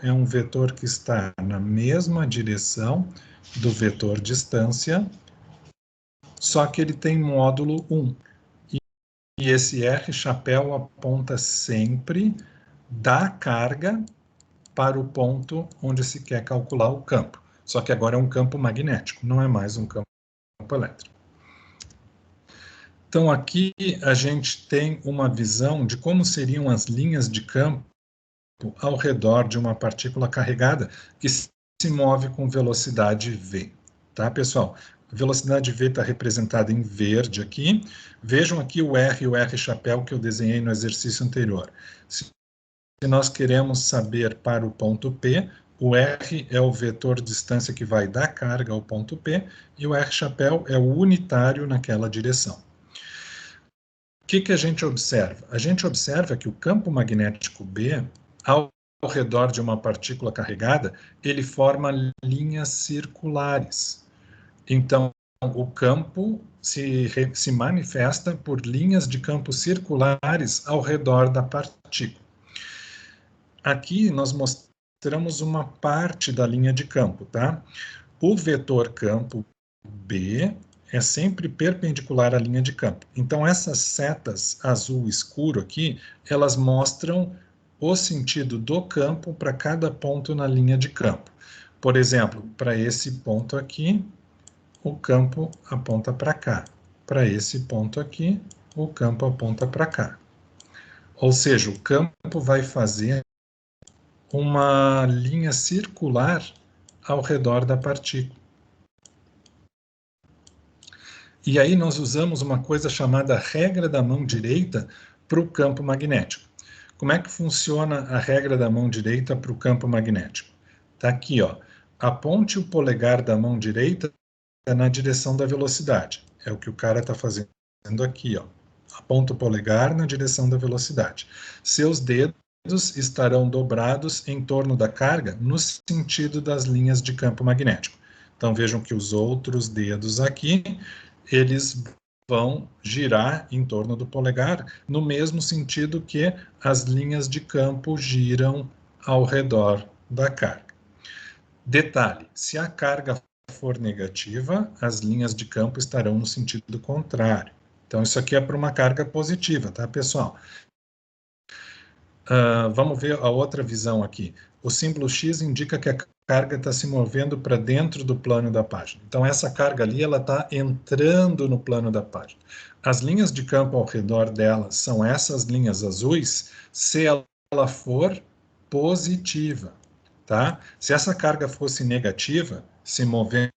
é um vetor que está na mesma direção do vetor distância, só que ele tem módulo 1. E esse R chapéu aponta sempre da carga para o ponto onde se quer calcular o campo. Só que agora é um campo magnético, não é mais um campo elétrico. Então, aqui a gente tem uma visão de como seriam as linhas de campo ao redor de uma partícula carregada que se move com velocidade v. Tá, pessoal? A velocidade v está representada em verde aqui. Vejam aqui o R e o R chapéu que eu desenhei no exercício anterior. Se nós queremos saber para o ponto P, o R é o vetor de distância que vai da carga ao ponto P, e o R chapéu é o unitário naquela direção. O que a gente observa? A gente observa que o campo magnético B, ao redor de uma partícula carregada, ele forma linhas circulares. Então, o campo se manifesta por linhas de campo circulares ao redor da partícula. Aqui nós mostramos uma parte da linha de campo, tá? O vetor campo B é sempre perpendicular à linha de campo. Então, essas setas azul escuro aqui, elas mostram o sentido do campo para cada ponto na linha de campo. Por exemplo, para esse ponto aqui, o campo aponta para cá. Para esse ponto aqui, o campo aponta para cá. Ou seja, o campo vai fazer uma linha circular ao redor da partícula. E aí nós usamos uma coisa chamada regra da mão direita para o campo magnético. Como é que funciona a regra da mão direita para o campo magnético? Está aqui, ó. Aponte o polegar da mão direita na direção da velocidade. É o que o cara está fazendo aqui, ó. Aponta o polegar na direção da velocidade. Seus dedos estarão dobrados em torno da carga no sentido das linhas de campo magnético. Então vejam que os outros dedos aqui, eles vão girar em torno do polegar no mesmo sentido que as linhas de campo giram ao redor da carga. Detalhe, se a carga for negativa, as linhas de campo estarão no sentido contrário. Então isso aqui é para uma carga positiva, tá, pessoal? Vamos ver a outra visão aqui. O símbolo X indica que a carga está se movendo para dentro do plano da página. Então, essa carga ali, ela está entrando no plano da página. As linhas de campo ao redor dela são essas linhas azuis, se ela for positiva, tá? Se essa carga fosse negativa, se movendo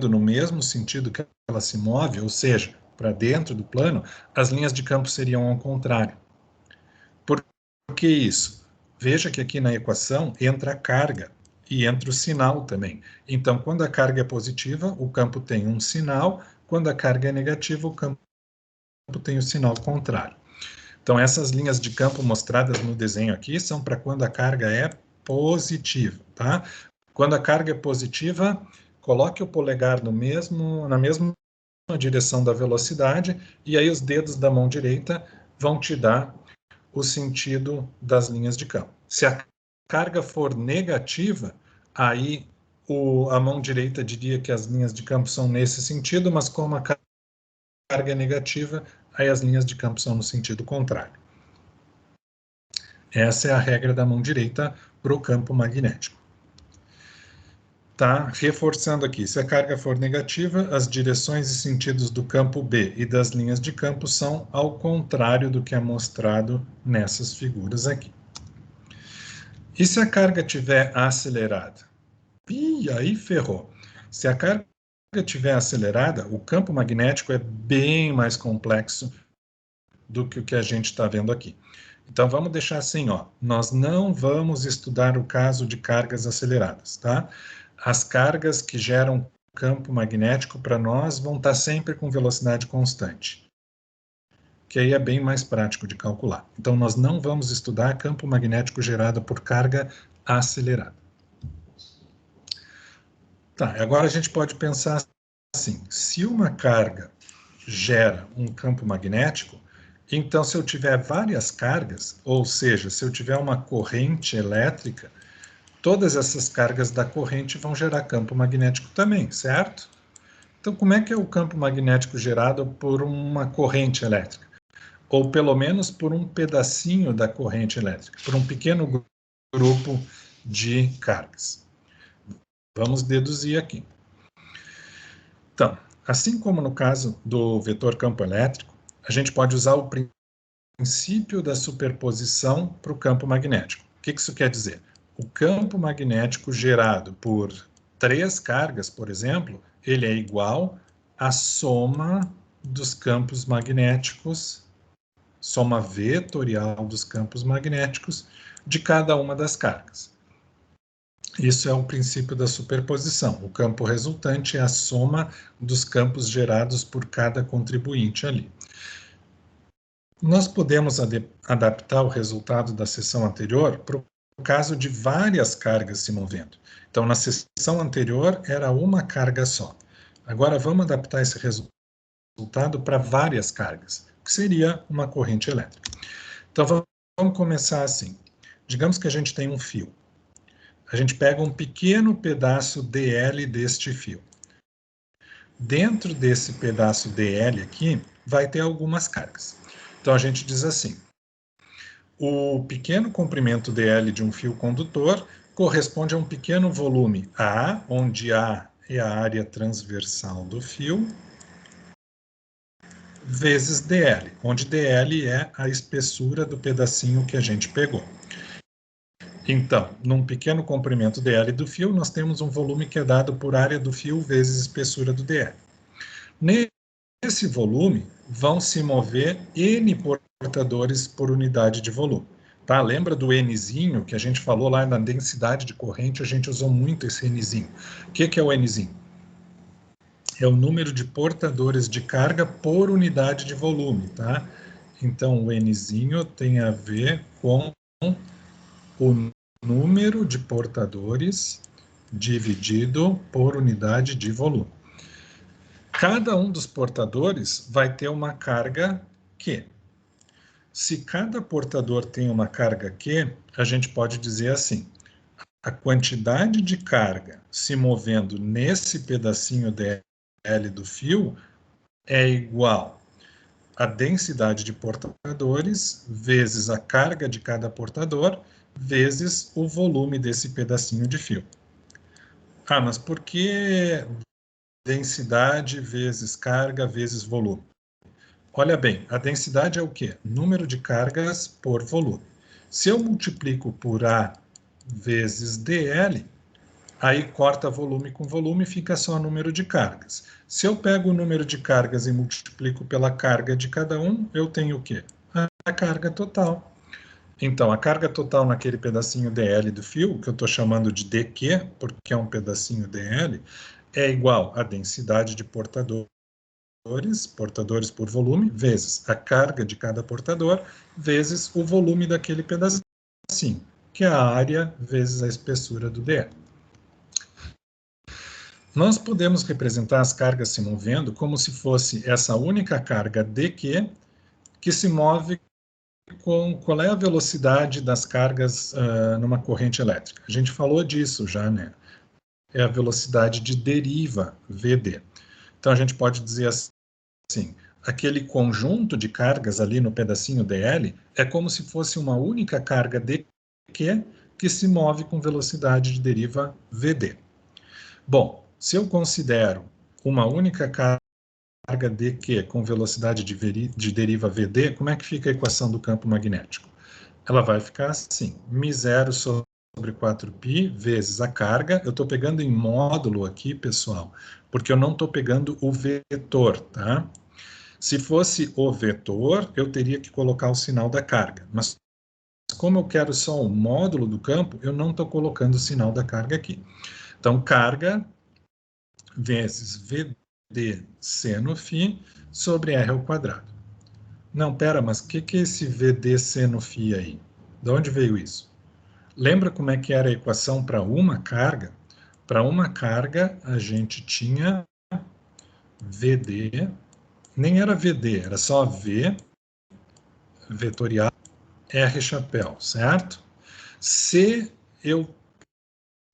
no mesmo sentido que ela se move, ou seja, para dentro do plano, as linhas de campo seriam ao contrário. Por que isso? Veja que aqui na equação entra a carga e entra o sinal também. Então, quando a carga é positiva, o campo tem um sinal, quando a carga é negativa, o campo tem o sinal contrário. Então, essas linhas de campo mostradas no desenho aqui são para quando a carga é positiva, tá? Quando a carga é positiva, coloque o polegar na mesma direção da velocidade, e aí os dedos da mão direita vão te dar o sentido das linhas de campo. Se a carga for negativa, aí a mão direita diria que as linhas de campo são nesse sentido, mas como a carga é negativa, aí as linhas de campo são no sentido contrário. Essa é a regra da mão direita para o campo magnético. Tá? Reforçando aqui, se a carga for negativa, as direções e sentidos do campo B e das linhas de campo são ao contrário do que é mostrado nessas figuras aqui. E se a carga estiver acelerada? Ih, aí ferrou. Se a carga estiver acelerada, o campo magnético é bem mais complexo do que o que a gente está vendo aqui. Então, vamos deixar assim, ó. Nós não vamos estudar o caso de cargas aceleradas, tá? As cargas que geram campo magnético para nós vão estar sempre com velocidade constante, que aí é bem mais prático de calcular. Então, nós não vamos estudar campo magnético gerado por carga acelerada. Tá, agora a gente pode pensar assim, se uma carga gera um campo magnético, então se eu tiver várias cargas, ou seja, se eu tiver uma corrente elétrica, todas essas cargas da corrente vão gerar campo magnético também, certo? Então, como é que é o campo magnético gerado por uma corrente elétrica? ou pelo menos por um pedacinho da corrente elétrica, por um pequeno grupo de cargas. Vamos deduzir aqui. Então, assim como no caso do vetor campo elétrico, a gente pode usar o princípio da superposição para o campo magnético. O que isso quer dizer? O campo magnético gerado por 3 cargas, por exemplo, ele é igual à soma dos campos magnéticos, soma vetorial dos campos magnéticos de cada uma das cargas. Isso é o princípio da superposição. O campo resultante é a soma dos campos gerados por cada contribuinte ali. Nós podemos adaptar o resultado da seção anterior para o caso de várias cargas se movendo. Então, na seção anterior, era uma carga só. Agora, vamos adaptar esse resultado para várias cargas, que seria uma corrente elétrica. Então, vamos começar assim. Digamos que a gente tem um fio. A gente pega um pequeno pedaço DL deste fio. Dentro desse pedaço DL aqui, vai ter algumas cargas. Então, a gente diz assim, o pequeno comprimento DL de um fio condutor corresponde a um pequeno volume A, onde A é a área transversal do fio, vezes DL, onde DL é a espessura do pedacinho que a gente pegou. Então, num pequeno comprimento DL do fio, nós temos um volume que é dado por área do fio vezes espessura do DL. Nesse volume, vão se mover N portadores por unidade de volume. Tá? Lembra do Nzinho, que a gente falou lá na densidade de corrente, a gente usou muito esse Nzinho. O que é o Nzinho? É o número de portadores de carga por unidade de volume, tá? Então, o Nzinho tem a ver com o número de portadores dividido por unidade de volume. Cada um dos portadores vai ter uma carga Q. Se cada portador tem uma carga Q, a gente pode dizer assim, a quantidade de carga se movendo nesse pedacinho DL do fio é igual à densidade de portadores vezes a carga de cada portador vezes o volume desse pedacinho de fio. Ah, mas por que densidade vezes carga vezes volume? Olha bem, a densidade é o quê? Número de cargas por volume. Se eu multiplico por A vezes DL, aí corta volume com volume e fica só número de cargas. Se eu pego o número de cargas e multiplico pela carga de cada um, eu tenho o quê? A carga total. Então, a carga total naquele pedacinho DL do fio, que eu estou chamando de DQ, porque é um pedacinho DL, é igual à densidade de portadores por volume, vezes a carga de cada portador, vezes o volume daquele pedacinho, que é a área vezes a espessura do DL. Nós podemos representar as cargas se movendo como se fosse essa única carga DQ que se move com qual é a velocidade das cargas numa corrente elétrica. A gente falou disso já, né? É a velocidade de deriva, VD. Então, a gente pode dizer assim, aquele conjunto de cargas ali no pedacinho DL é como se fosse uma única carga DQ que se move com velocidade de deriva VD. Bom, se eu considero uma única carga DQ com velocidade de deriva VD, como é que fica a equação do campo magnético? Ela vai ficar assim, μ0 sobre 4π vezes a carga. Eu estou pegando em módulo aqui, pessoal, porque eu não estou pegando o vetor, tá? Se fosse o vetor, eu teria que colocar o sinal da carga. Mas como eu quero só o módulo do campo, eu não estou colocando o sinal da carga aqui. Então, carga vezes VD seno φ sobre R ao quadrado. Não, pera, mas o que é esse VD seno φ aí? De onde veio isso? Lembra como é que era a equação para uma carga? Para uma carga, a gente tinha VD, nem era VD, era só V, vetorial, R chapéu, certo? Se eu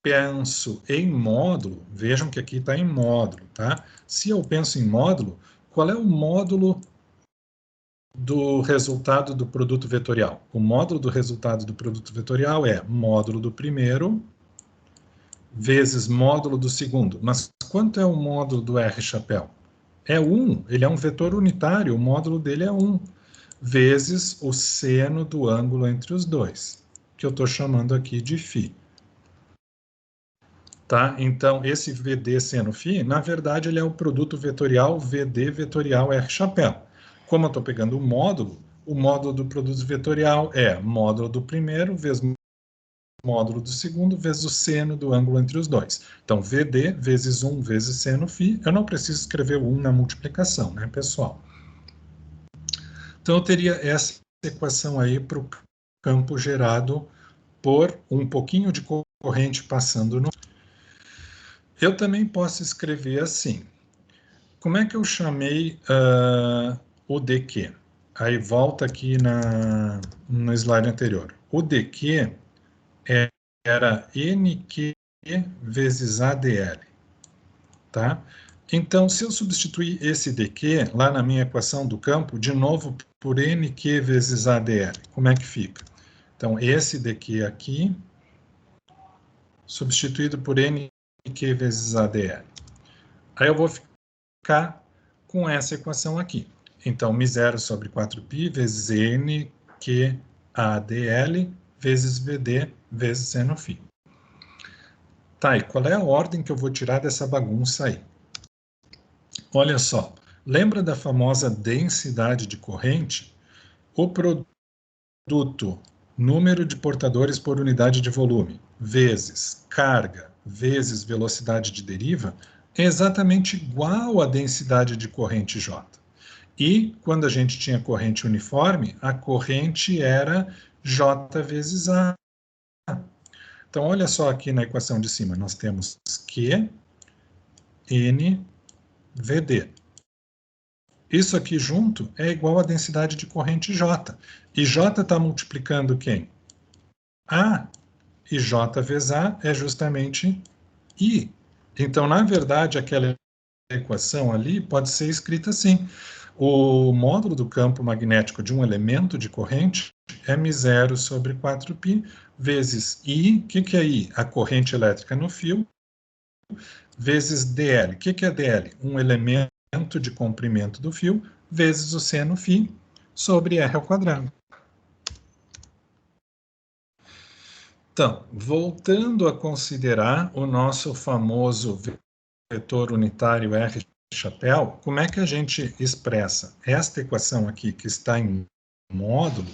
penso em módulo, vejam que aqui está em módulo, tá? Se eu penso em módulo, qual é o módulo do resultado do produto vetorial? O módulo do resultado do produto vetorial é módulo do primeiro vezes módulo do segundo. Mas quanto é o módulo do R chapéu? É 1, ele é um vetor unitário, o módulo dele é 1, vezes o seno do ângulo entre os dois, que eu estou chamando aqui de φ. Tá? Então, esse VD seno φ, na verdade, ele é o produto vetorial VD vetorial R chapéu. Como eu estou pegando o módulo do produto vetorial é módulo do primeiro vezes módulo do segundo vezes o seno do ângulo entre os dois. Então, VD vezes 1 vezes seno φ, eu não preciso escrever o 1 na multiplicação, né, pessoal? Então, eu teria essa equação aí para o campo gerado por um pouquinho de corrente passando no... Eu também posso escrever assim. Como é que eu chamei o dq? Aí volta aqui no slide anterior. O dq era nq vezes ADL, tá? Então, se eu substituir esse dq lá na minha equação do campo, de novo por nq vezes ADL, como é que fica? Então, esse dq aqui, substituído por nq vezes ADL. Aí eu vou ficar com essa equação aqui. Então, μ0 sobre 4π vezes nq ADL vezes VD vezes seno φ. Tá, e qual é a ordem que eu vou tirar dessa bagunça aí? Olha só, lembra da famosa densidade de corrente? O produto número de portadores por unidade de volume vezes carga vezes velocidade de deriva é exatamente igual à densidade de corrente J. E quando a gente tinha corrente uniforme, a corrente era J vezes A. Então, olha só aqui na equação de cima, nós temos Q, N, VD. Isso aqui junto é igual à densidade de corrente J. E J está multiplicando quem? A. E J vezes A é justamente I. Então, na verdade, aquela equação ali pode ser escrita assim. O módulo do campo magnético de um elemento de corrente é μ0 sobre 4π vezes I, o que é I? A corrente elétrica no fio, vezes dl. O que é dl? Um elemento de comprimento do fio, vezes o seno φ sobre r ao quadrado. Então, voltando a considerar o nosso famoso vetor unitário R chapéu, como é que a gente expressa esta equação aqui, que está em módulo,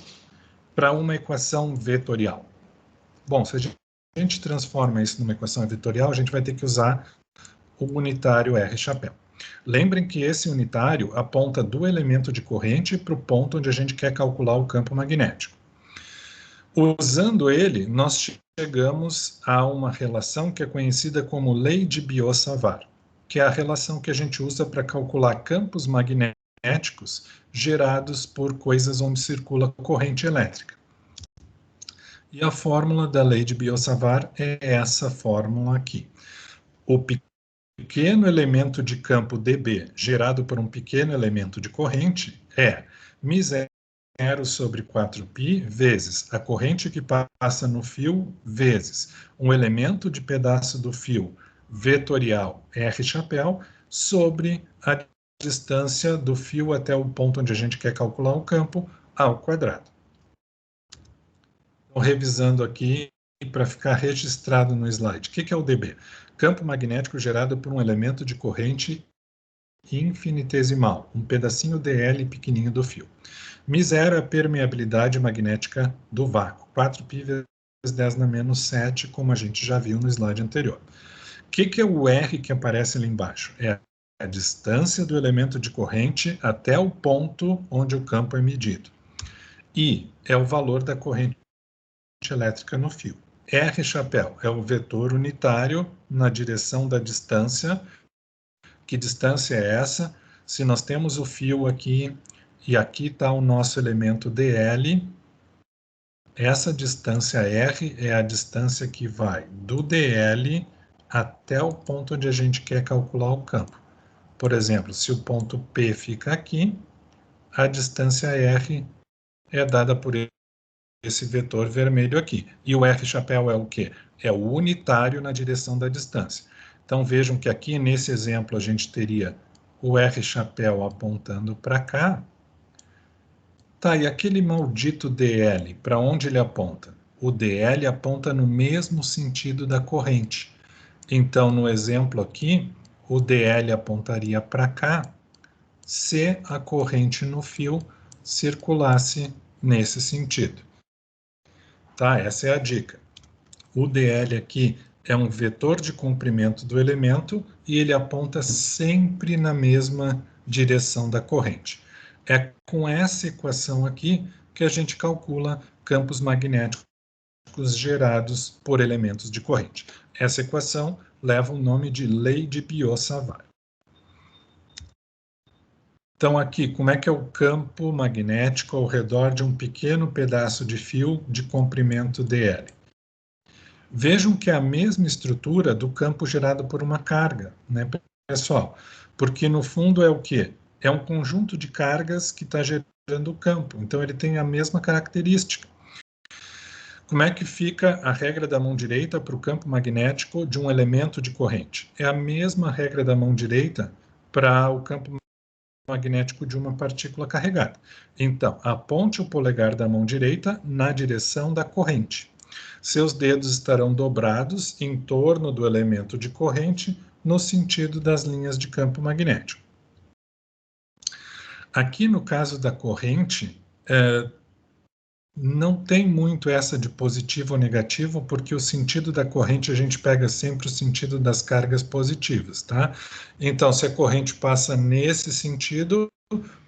para uma equação vetorial? Bom, se a gente transforma isso numa equação vetorial, a gente vai ter que usar o unitário R chapéu. Lembrem que esse unitário aponta do elemento de corrente para o ponto onde a gente quer calcular o campo magnético. Usando ele, nós chegamos a uma relação que é conhecida como lei de Biot-Savart, que é a relação que a gente usa para calcular campos magnéticos gerados por coisas onde circula corrente elétrica. E a fórmula da lei de Biot-Savart é essa fórmula aqui. O pequeno elemento de campo dB gerado por um pequeno elemento de corrente é μ0 sobre 4π vezes a corrente que passa no fio vezes um elemento de pedaço do fio vetorial R chapéu sobre a distância do fio até o ponto onde a gente quer calcular o campo ao quadrado. Então, revisando aqui para ficar registrado no slide. O que é o dB? Campo magnético gerado por um elemento de corrente infinitesimal, um pedacinho dl pequenininho do fio. μ0 é a permeabilidade magnética do vácuo, 4π vezes 10 na menos 7, como a gente já viu no slide anterior. O que é o R que aparece ali embaixo? É a distância do elemento de corrente até o ponto onde o campo é medido. I é o valor da corrente elétrica no fio. R chapéu é o vetor unitário na direção da distância. Que distância é essa? Se nós temos o fio aqui e aqui está o nosso elemento dl, essa distância R é a distância que vai do dl até o ponto onde a gente quer calcular o campo. Por exemplo, se o ponto P fica aqui, a distância R é dada por esse vetor vermelho aqui. E o R chapéu é o quê? É o unitário na direção da distância. Então, vejam que aqui, nesse exemplo, a gente teria o R chapéu apontando para cá. Tá, e aquele maldito DL, para onde ele aponta? O DL aponta no mesmo sentido da corrente. Então, no exemplo aqui, o DL apontaria para cá se a corrente no fio circulasse nesse sentido. Tá, essa é a dica. O DL aqui é um vetor de comprimento do elemento e ele aponta sempre na mesma direção da corrente. É com essa equação aqui que a gente calcula campos magnéticos gerados por elementos de corrente. Essa equação leva o nome de Lei de Biot-Savart. Então, aqui, como é que é o campo magnético ao redor de um pequeno pedaço de fio de comprimento dl? Vejam que é a mesma estrutura do campo gerado por uma carga, né, pessoal? Porque, no fundo, é o quê? É um conjunto de cargas que está gerando o campo. Então, ele tem a mesma característica. Como é que fica a regra da mão direita para o campo magnético de um elemento de corrente? É a mesma regra da mão direita para o campo magnético de uma partícula carregada. Então, aponte o polegar da mão direita na direção da corrente. Seus dedos estarão dobrados em torno do elemento de corrente no sentido das linhas de campo magnético. Aqui no caso da corrente, não tem muito essa de positivo ou negativo, porque o sentido da corrente a gente pega sempre o sentido das cargas positivas, tá? Então, se a corrente passa nesse sentido,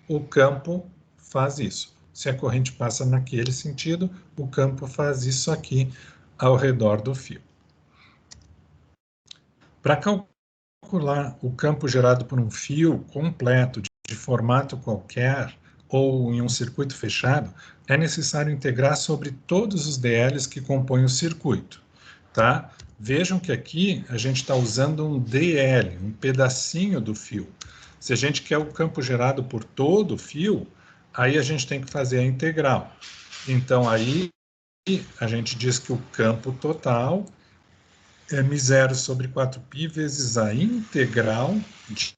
o campo faz isso. Se a corrente passa naquele sentido, o campo faz isso aqui ao redor do fio. Para calcular o campo gerado por um fio completo, de formato qualquer, ou em um circuito fechado, é necessário integrar sobre todos os DLs que compõem o circuito, tá? Vejam que aqui a gente está usando um DL, um pedacinho do fio. Se a gente quer o campo gerado por todo o fio, aí a gente tem que fazer a integral. Então, aí a gente diz que o campo total é μ0 sobre 4π vezes a integral de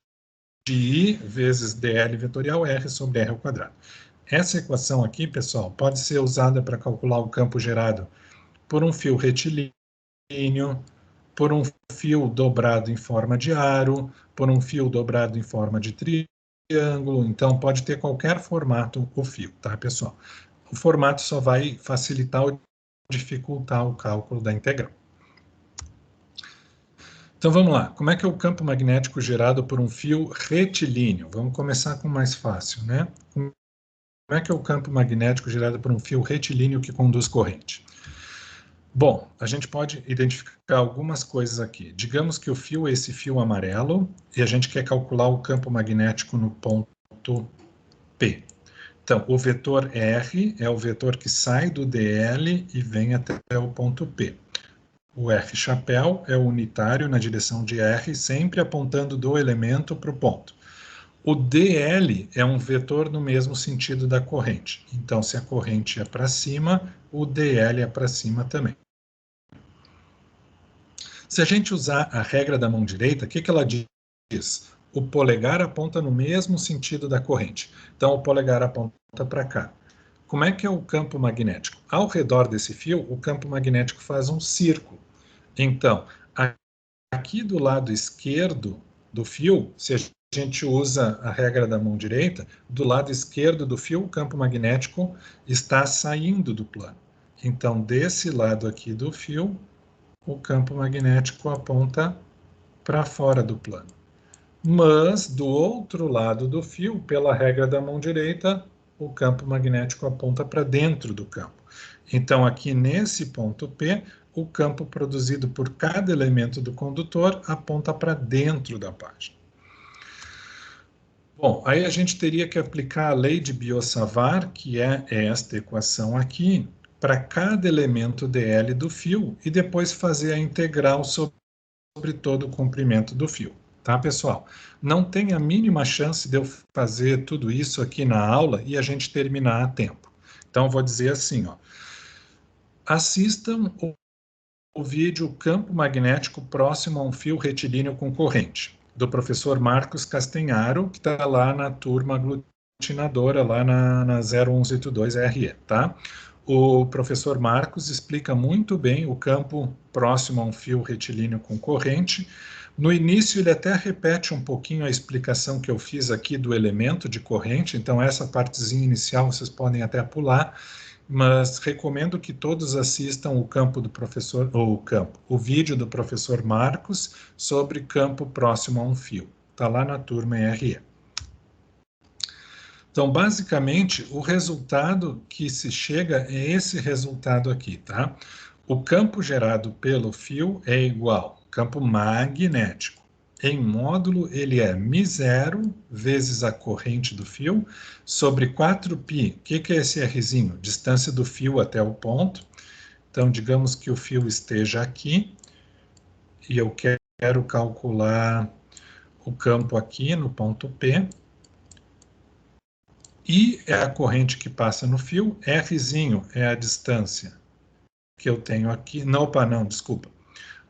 I vezes dl vetorial R sobre R ao quadrado. Essa equação aqui, pessoal, pode ser usada para calcular o campo gerado por um fio retilíneo, por um fio dobrado em forma de aro, por um fio dobrado em forma de triângulo. Então, pode ter qualquer formato o fio, tá, pessoal? O formato só vai facilitar ou dificultar o cálculo da integral. Então, vamos lá. Como é que é o campo magnético gerado por um fio retilíneo? Vamos começar com o mais fácil, né? Como é que é o campo magnético gerado por um fio retilíneo que conduz corrente? Bom, a gente pode identificar algumas coisas aqui. Digamos que o fio é esse fio amarelo e a gente quer calcular o campo magnético no ponto P. Então, o vetor R é o vetor que sai do DL e vem até o ponto P. O R chapéu é o unitário na direção de R, sempre apontando do elemento para o ponto. O DL é um vetor no mesmo sentido da corrente. Então, se a corrente é para cima, o DL é para cima também. Se a gente usar a regra da mão direita, o que ela diz? O polegar aponta no mesmo sentido da corrente. Então, o polegar aponta para cá. Como é que é o campo magnético? Ao redor desse fio, o campo magnético faz um círculo. Então, aqui do lado esquerdo do fio, se a gente usa a regra da mão direita, do lado esquerdo do fio, o campo magnético está saindo do plano. Então, desse lado aqui do fio, o campo magnético aponta para fora do plano. Mas, do outro lado do fio, pela regra da mão direita, o campo magnético aponta para dentro do campo. Então, aqui nesse ponto P, o campo produzido por cada elemento do condutor aponta para dentro da página. Bom, aí a gente teria que aplicar a lei de Biot-Savart, que é esta equação aqui, para cada elemento dl do fio e depois fazer a integral sobre todo o comprimento do fio. tá, pessoal? Não tem a mínima chance de eu fazer tudo isso aqui na aula e a gente terminar a tempo. Então, vou dizer assim, ó. Assistam o vídeo Campo Magnético próximo a um fio retilíneo com corrente, do professor Marcos Castanharo, que está lá na turma aglutinadora, lá na 0182RE, tá? O professor Marcos explica muito bem o campo próximo a um fio retilíneo com corrente. No início, ele até repete um pouquinho a explicação que eu fiz aqui do elemento de corrente, então essa partezinha inicial vocês podem até pular, mas recomendo que todos assistam o campo do professor, o vídeo do professor Marcos sobre campo próximo a um fio. Está lá na turma ERE. Então, basicamente, o resultado que se chega é esse resultado aqui, tá? O campo gerado pelo fio é igual campo magnético. Em módulo, ele é μ0 vezes a corrente do fio sobre 4π. O que é esse Rzinho? Distância do fio até o ponto. Então, digamos que o fio esteja aqui e eu quero calcular o campo aqui no ponto P. I é a corrente que passa no fio, Rzinho é a distância que eu tenho aqui. Não, desculpa.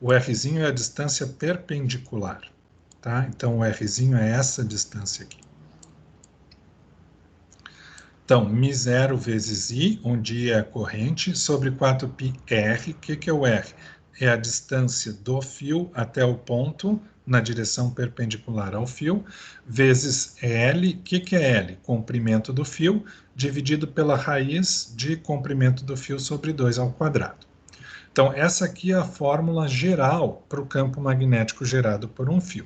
O Rzinho é a distância perpendicular. Tá? Então, o Rzinho é essa distância aqui. Então, μ0 vezes I, onde I é a corrente, sobre 4πr. O que é o R? É a distância do fio até o ponto, na direção perpendicular ao fio, vezes L. O que é L? Comprimento do fio, dividido pela raiz de comprimento do fio sobre 2 ao quadrado. Então, essa aqui é a fórmula geral para o campo magnético gerado por um fio.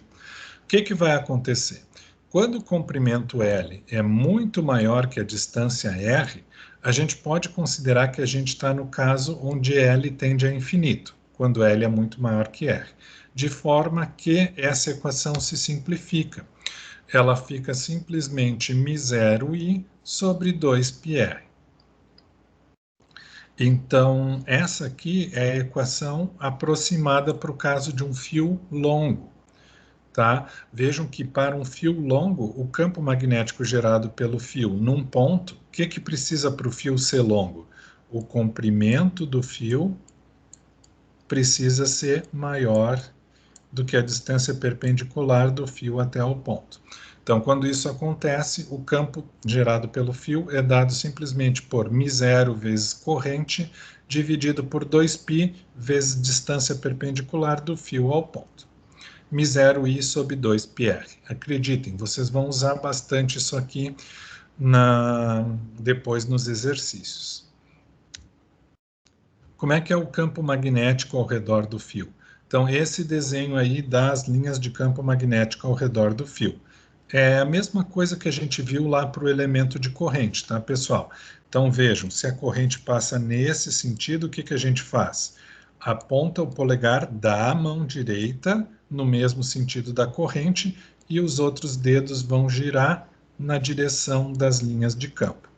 O que vai acontecer? Quando o comprimento L é muito maior que a distância R, a gente pode considerar que a gente está no caso onde L tende a infinito, quando L é muito maior que R, de forma que essa equação se simplifica. Ela fica simplesmente μ0I sobre 2πr. Então, essa aqui é a equação aproximada para o caso de um fio longo. Tá? Vejam que para um fio longo, o campo magnético gerado pelo fio num ponto, o que precisa para o fio ser longo? O comprimento do fio precisa ser maior do que a distância perpendicular do fio até o ponto. Então, quando isso acontece, o campo gerado pelo fio é dado simplesmente por μ0 vezes corrente, dividido por 2π vezes distância perpendicular do fio ao ponto. μ0I sobre 2πr. Acreditem, vocês vão usar bastante isso aqui depois nos exercícios. Como é que é o campo magnético ao redor do fio? Então, esse desenho aí dá as linhas de campo magnético ao redor do fio. É a mesma coisa que a gente viu lá para o elemento de corrente, tá, pessoal? Então, vejam, se a corrente passa nesse sentido, o que a gente faz? Aponta o polegar da mão direita no mesmo sentido da corrente e os outros dedos vão girar na direção das linhas de campo.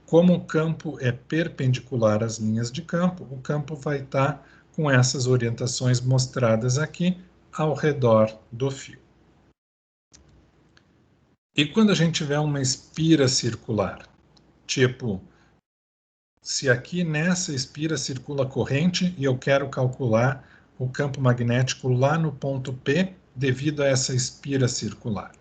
Como o campo é perpendicular às linhas de campo, o campo vai estar com essas orientações mostradas aqui ao redor do fio. E quando a gente tiver uma espira circular, tipo, se aqui nessa espira circula corrente e eu quero calcular o campo magnético lá no ponto P devido a essa espira circular.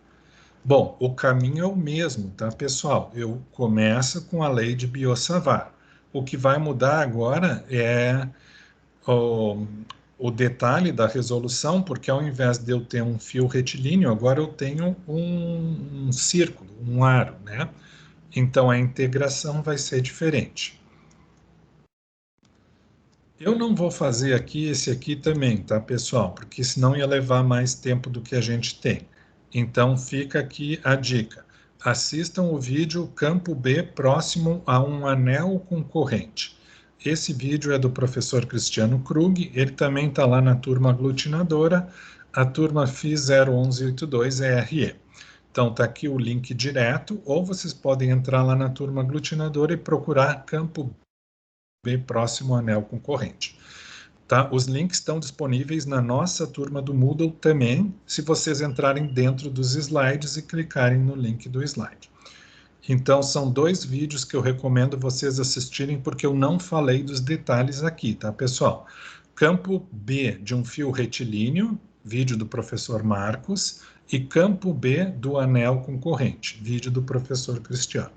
Bom, o caminho é o mesmo, tá, pessoal? Eu começo com a lei de Biot-Savart. O que vai mudar agora é o detalhe da resolução, porque ao invés de eu ter um fio retilíneo, agora eu tenho um círculo, um aro, né? Então a integração vai ser diferente. Eu não vou fazer aqui esse aqui também, tá, pessoal? Porque senão ia levar mais tempo do que a gente tem. Então fica aqui a dica. Assistam o vídeo Campo B próximo a um anel com corrente. Esse vídeo é do professor Cristiano Krug, ele também está lá na turma aglutinadora, a turma FIS 0182ERE. Então está aqui o link direto, ou vocês podem entrar lá na turma aglutinadora e procurar Campo B próximo ao anel com corrente. Tá? Os links estão disponíveis na nossa turma do Moodle também, se vocês entrarem dentro dos slides e clicarem no link do slide. Então, são 2 vídeos que eu recomendo vocês assistirem, porque eu não falei dos detalhes aqui, tá, pessoal? Campo B de um fio retilíneo, vídeo do professor Marcos, e campo B do anel com corrente, vídeo do professor Cristiano.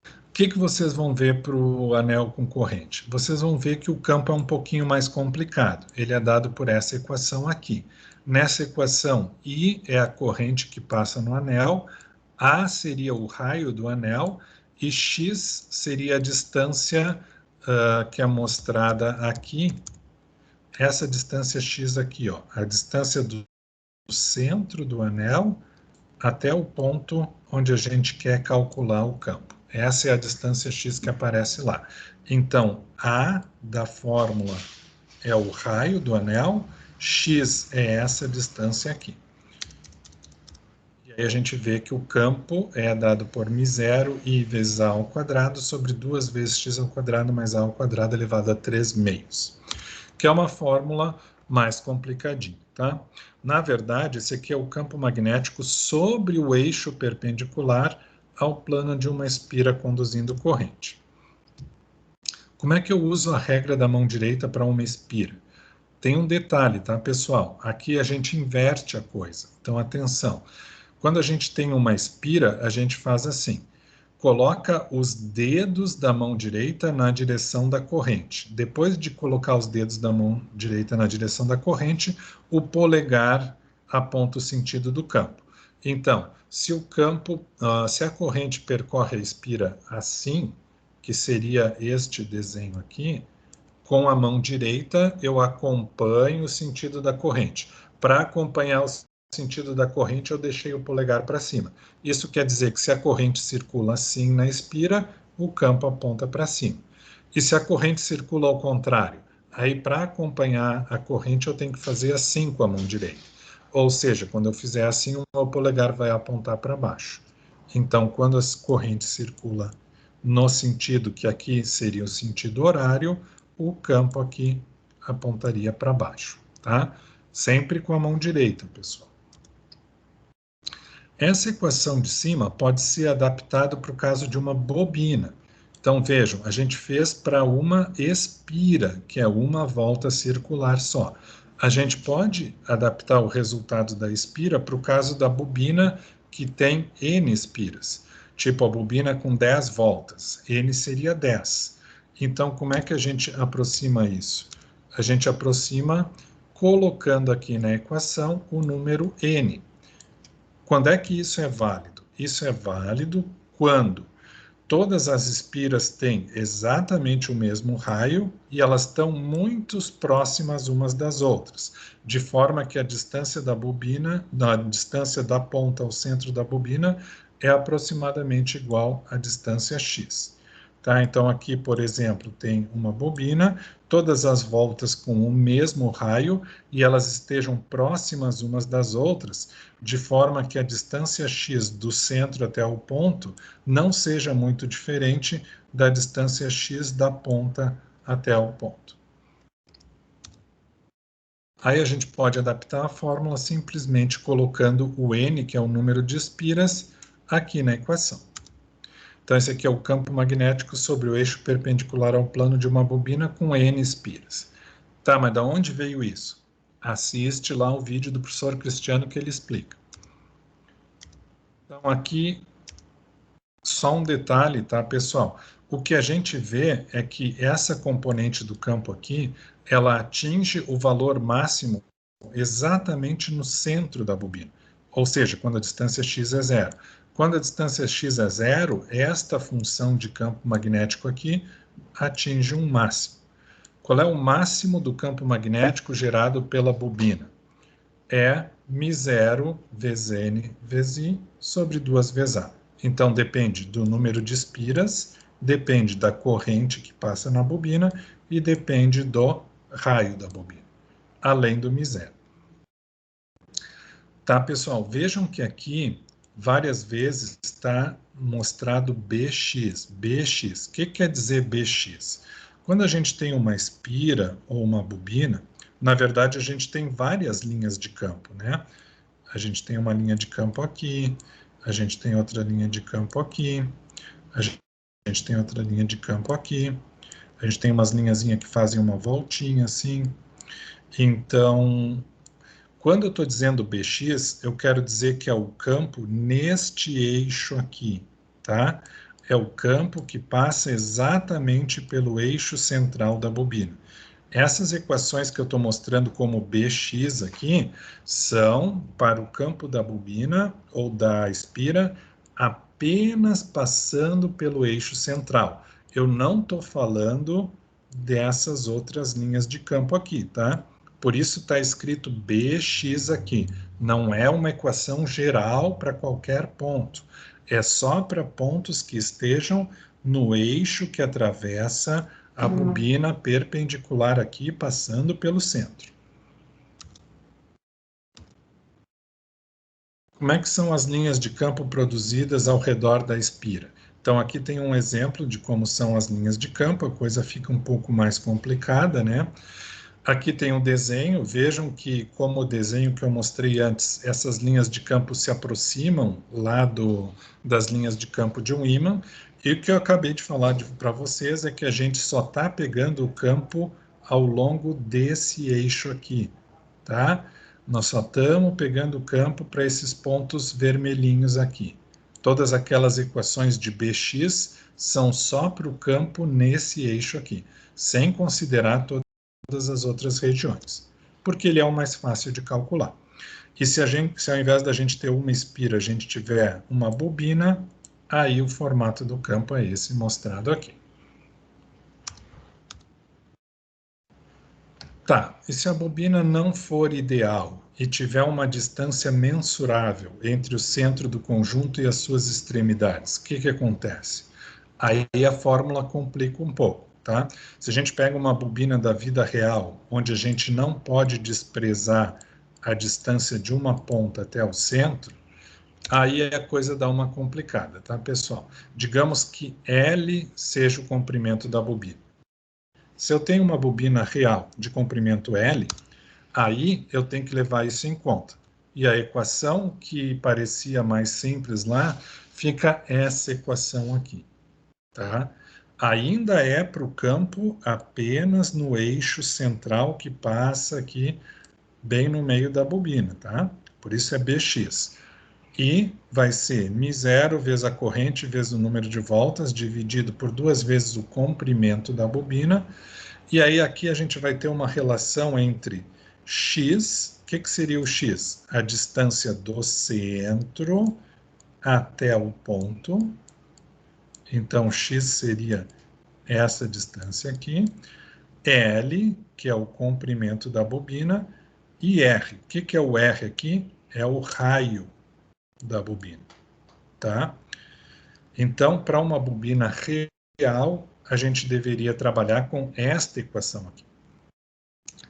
O que vocês vão ver para o anel com corrente? Vocês vão ver que o campo é um pouquinho mais complicado. Ele é dado por essa equação aqui. Nessa equação, I é a corrente que passa no anel, A seria o raio do anel e X seria a distância que é mostrada aqui. Essa distância X aqui, ó, a distância do centro do anel até o ponto onde a gente quer calcular o campo. Essa é a distância X que aparece lá. Então, A da fórmula é o raio do anel, X é essa distância aqui. E aí a gente vê que o campo é dado por μ0 I vezes A ao quadrado sobre 2 vezes x ao quadrado mais A ao quadrado elevado a 3 meios. Que é uma fórmula mais complicadinha, tá? Na verdade, esse aqui é o campo magnético sobre o eixo perpendicular ao plano de uma espira conduzindo corrente. Como é que eu uso a regra da mão direita para uma espira? Tem um detalhe, tá, pessoal? Aqui a gente inverte a coisa. Então, atenção. Quando a gente tem uma espira, a gente faz assim. Coloca os dedos da mão direita na direção da corrente. Depois de colocar os dedos da mão direita na direção da corrente, o polegar aponta o sentido do campo. Então, se o campo, se a corrente percorre a espira assim, que seria este desenho aqui, com a mão direita eu acompanho o sentido da corrente. Para acompanhar o sentido da corrente, eu deixei o polegar para cima. Isso quer dizer que se a corrente circula assim na espira, o campo aponta para cima. E se a corrente circula ao contrário? Aí, para acompanhar a corrente, eu tenho que fazer assim com a mão direita. Ou seja, quando eu fizer assim, o meu polegar vai apontar para baixo. Então, quando a corrente circula no sentido que aqui seria o sentido horário, o campo aqui apontaria para baixo, tá? Sempre com a mão direita, pessoal. Essa equação de cima pode ser adaptada para o caso de uma bobina. Então, vejam, a gente fez para uma espira, que é uma volta circular só. A gente pode adaptar o resultado da espira para o caso da bobina, que tem N espiras. Tipo, a bobina com 10 voltas, N seria 10. Então, como é que a gente aproxima isso? A gente aproxima colocando aqui na equação o número N. Quando é que isso é válido? Isso é válido quando todas as espiras têm exatamente o mesmo raio e elas estão muito próximas umas das outras, de forma que a distância da bobina, a distância da ponta ao centro da bobina é aproximadamente igual à distância x. Tá? Então, aqui, por exemplo, tem uma bobina, todas as voltas com o mesmo raio e elas estejam próximas umas das outras, de forma que a distância x do centro até o ponto não seja muito diferente da distância x da ponta até o ponto. Aí a gente pode adaptar a fórmula simplesmente colocando o n, que é o número de espiras, aqui na equação. Então, esse aqui é o campo magnético sobre o eixo perpendicular ao plano de uma bobina com N espiras. Tá, mas de onde veio isso? Assiste lá o vídeo do professor Cristiano que ele explica. Então, aqui, só um detalhe, tá, pessoal? O que a gente vê é que essa componente do campo aqui, ela atinge o valor máximo exatamente no centro da bobina. Ou seja, quando a distância x é zero. Quando a distância x é zero, esta função de campo magnético aqui atinge um máximo. Qual é o máximo do campo magnético gerado pela bobina? É μ0 vezes n vezes i sobre 2 vezes a. Então, depende do número de espiras, depende da corrente que passa na bobina e depende do raio da bobina, além do μ0. Tá, pessoal? Vejam que aqui várias vezes está mostrado BX. BX. O que quer dizer BX? Quando a gente tem uma espira ou uma bobina, na verdade a gente tem várias linhas de campo, né? A gente tem uma linha de campo aqui, a gente tem outra linha de campo aqui, a gente tem outra linha de campo aqui, a gente tem umas linhazinhas que fazem uma voltinha assim. Então, quando eu estou dizendo BX, eu quero dizer que é o campo neste eixo aqui, tá? É o campo que passa exatamente pelo eixo central da bobina. Essas equações que eu estou mostrando como BX aqui são para o campo da bobina ou da espira apenas passando pelo eixo central. Eu não estou falando dessas outras linhas de campo aqui, tá? Por isso está escrito BX aqui. Não é uma equação geral para qualquer ponto. É só para pontos que estejam no eixo que atravessa a bobina perpendicular aqui, passando pelo centro. Como é que são as linhas de campo produzidas ao redor da espira? Então, aqui tem um exemplo de como são as linhas de campo, a coisa fica um pouco mais complicada, né? Aqui tem um desenho, vejam que, como o desenho que eu mostrei antes, essas linhas de campo se aproximam lá das linhas de campo de um ímã, e o que eu acabei de falar para vocês é que a gente só está pegando o campo ao longo desse eixo aqui, tá? Nós só estamos pegando o campo para esses pontos vermelhinhos aqui. Todas aquelas equações de BX são só para o campo nesse eixo aqui, sem considerar todas as outras regiões, porque ele é o mais fácil de calcular. E se ao invés da gente ter uma espira, a gente tiver uma bobina, aí o formato do campo é esse mostrado aqui. Tá, e se a bobina não for ideal e tiver uma distância mensurável entre o centro do conjunto e as suas extremidades, o que acontece? Aí a fórmula complica um pouco, tá? Se a gente pega uma bobina da vida real, onde a gente não pode desprezar a distância de uma ponta até o centro, aí a coisa dá uma complicada, tá, pessoal? Digamos que L seja o comprimento da bobina. Se eu tenho uma bobina real de comprimento L, aí eu tenho que levar isso em conta. E a equação que parecia mais simples lá, fica essa equação aqui, tá? Ainda é para o campo apenas no eixo central que passa aqui bem no meio da bobina, tá? Por isso é BX. E vai ser μ0 vezes a corrente vezes o número de voltas, dividido por 2 vezes o comprimento da bobina. E aí aqui a gente vai ter uma relação entre x, o que seria o x? A distância do centro até o ponto. Então, x seria essa distância aqui. L, que é o comprimento da bobina, e R. O que é o R aqui? É o raio da bobina, tá? Então, para uma bobina real, a gente deveria trabalhar com esta equação aqui,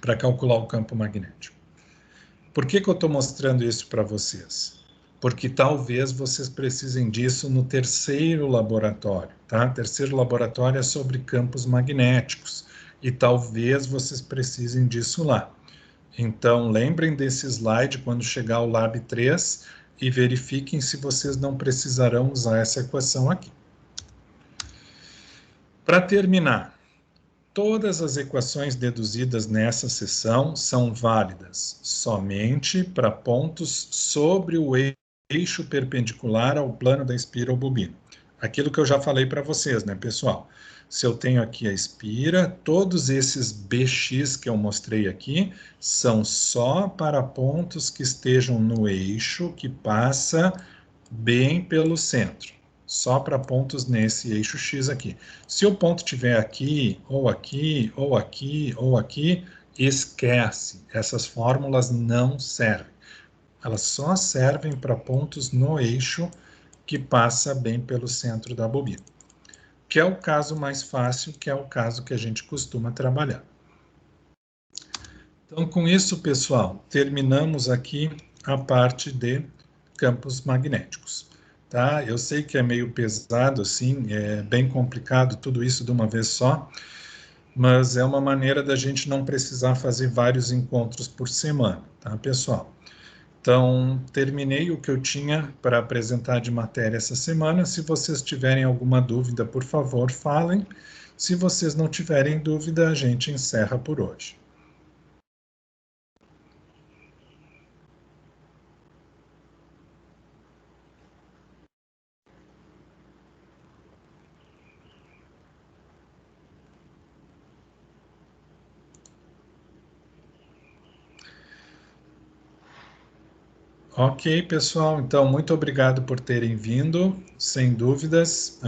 para calcular o campo magnético. Por que eu estou mostrando isso para vocês? Porque talvez vocês precisem disso no terceiro laboratório, tá? Terceiro laboratório é sobre campos magnéticos, e talvez vocês precisem disso lá. Então, lembrem desse slide quando chegar o Lab 3 e verifiquem se vocês não precisarão usar essa equação aqui. Para terminar, todas as equações deduzidas nessa seção são válidas somente para pontos sobre o eixo perpendicular ao plano da espira ou bobina. Aquilo que eu já falei para vocês, né, pessoal? Se eu tenho aqui a espira, todos esses BX que eu mostrei aqui são só para pontos que estejam no eixo que passa bem pelo centro. Só para pontos nesse eixo X aqui. Se o ponto estiver aqui, ou aqui, ou aqui, ou aqui, esquece. Essas fórmulas não servem. Elas só servem para pontos no eixo que passa bem pelo centro da bobina, que é o caso mais fácil, que é o caso que a gente costuma trabalhar. Então, com isso, pessoal, terminamos aqui a parte de campos magnéticos. Tá? Eu sei que é meio pesado, assim, é bem complicado tudo isso de uma vez só, mas é uma maneira da gente não precisar fazer vários encontros por semana, tá, pessoal? Então, terminei o que eu tinha para apresentar de matéria essa semana. Se vocês tiverem alguma dúvida, por favor, falem. Se vocês não tiverem dúvida, a gente encerra por hoje. Ok, pessoal. Então, muito obrigado por terem vindo, sem dúvidas.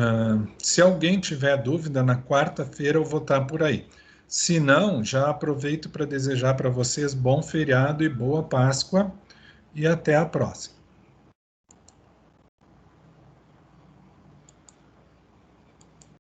Se alguém tiver dúvida, na quarta-feira eu vou estar por aí. Se não, já aproveito para desejar para vocês bom feriado e boa Páscoa e até a próxima.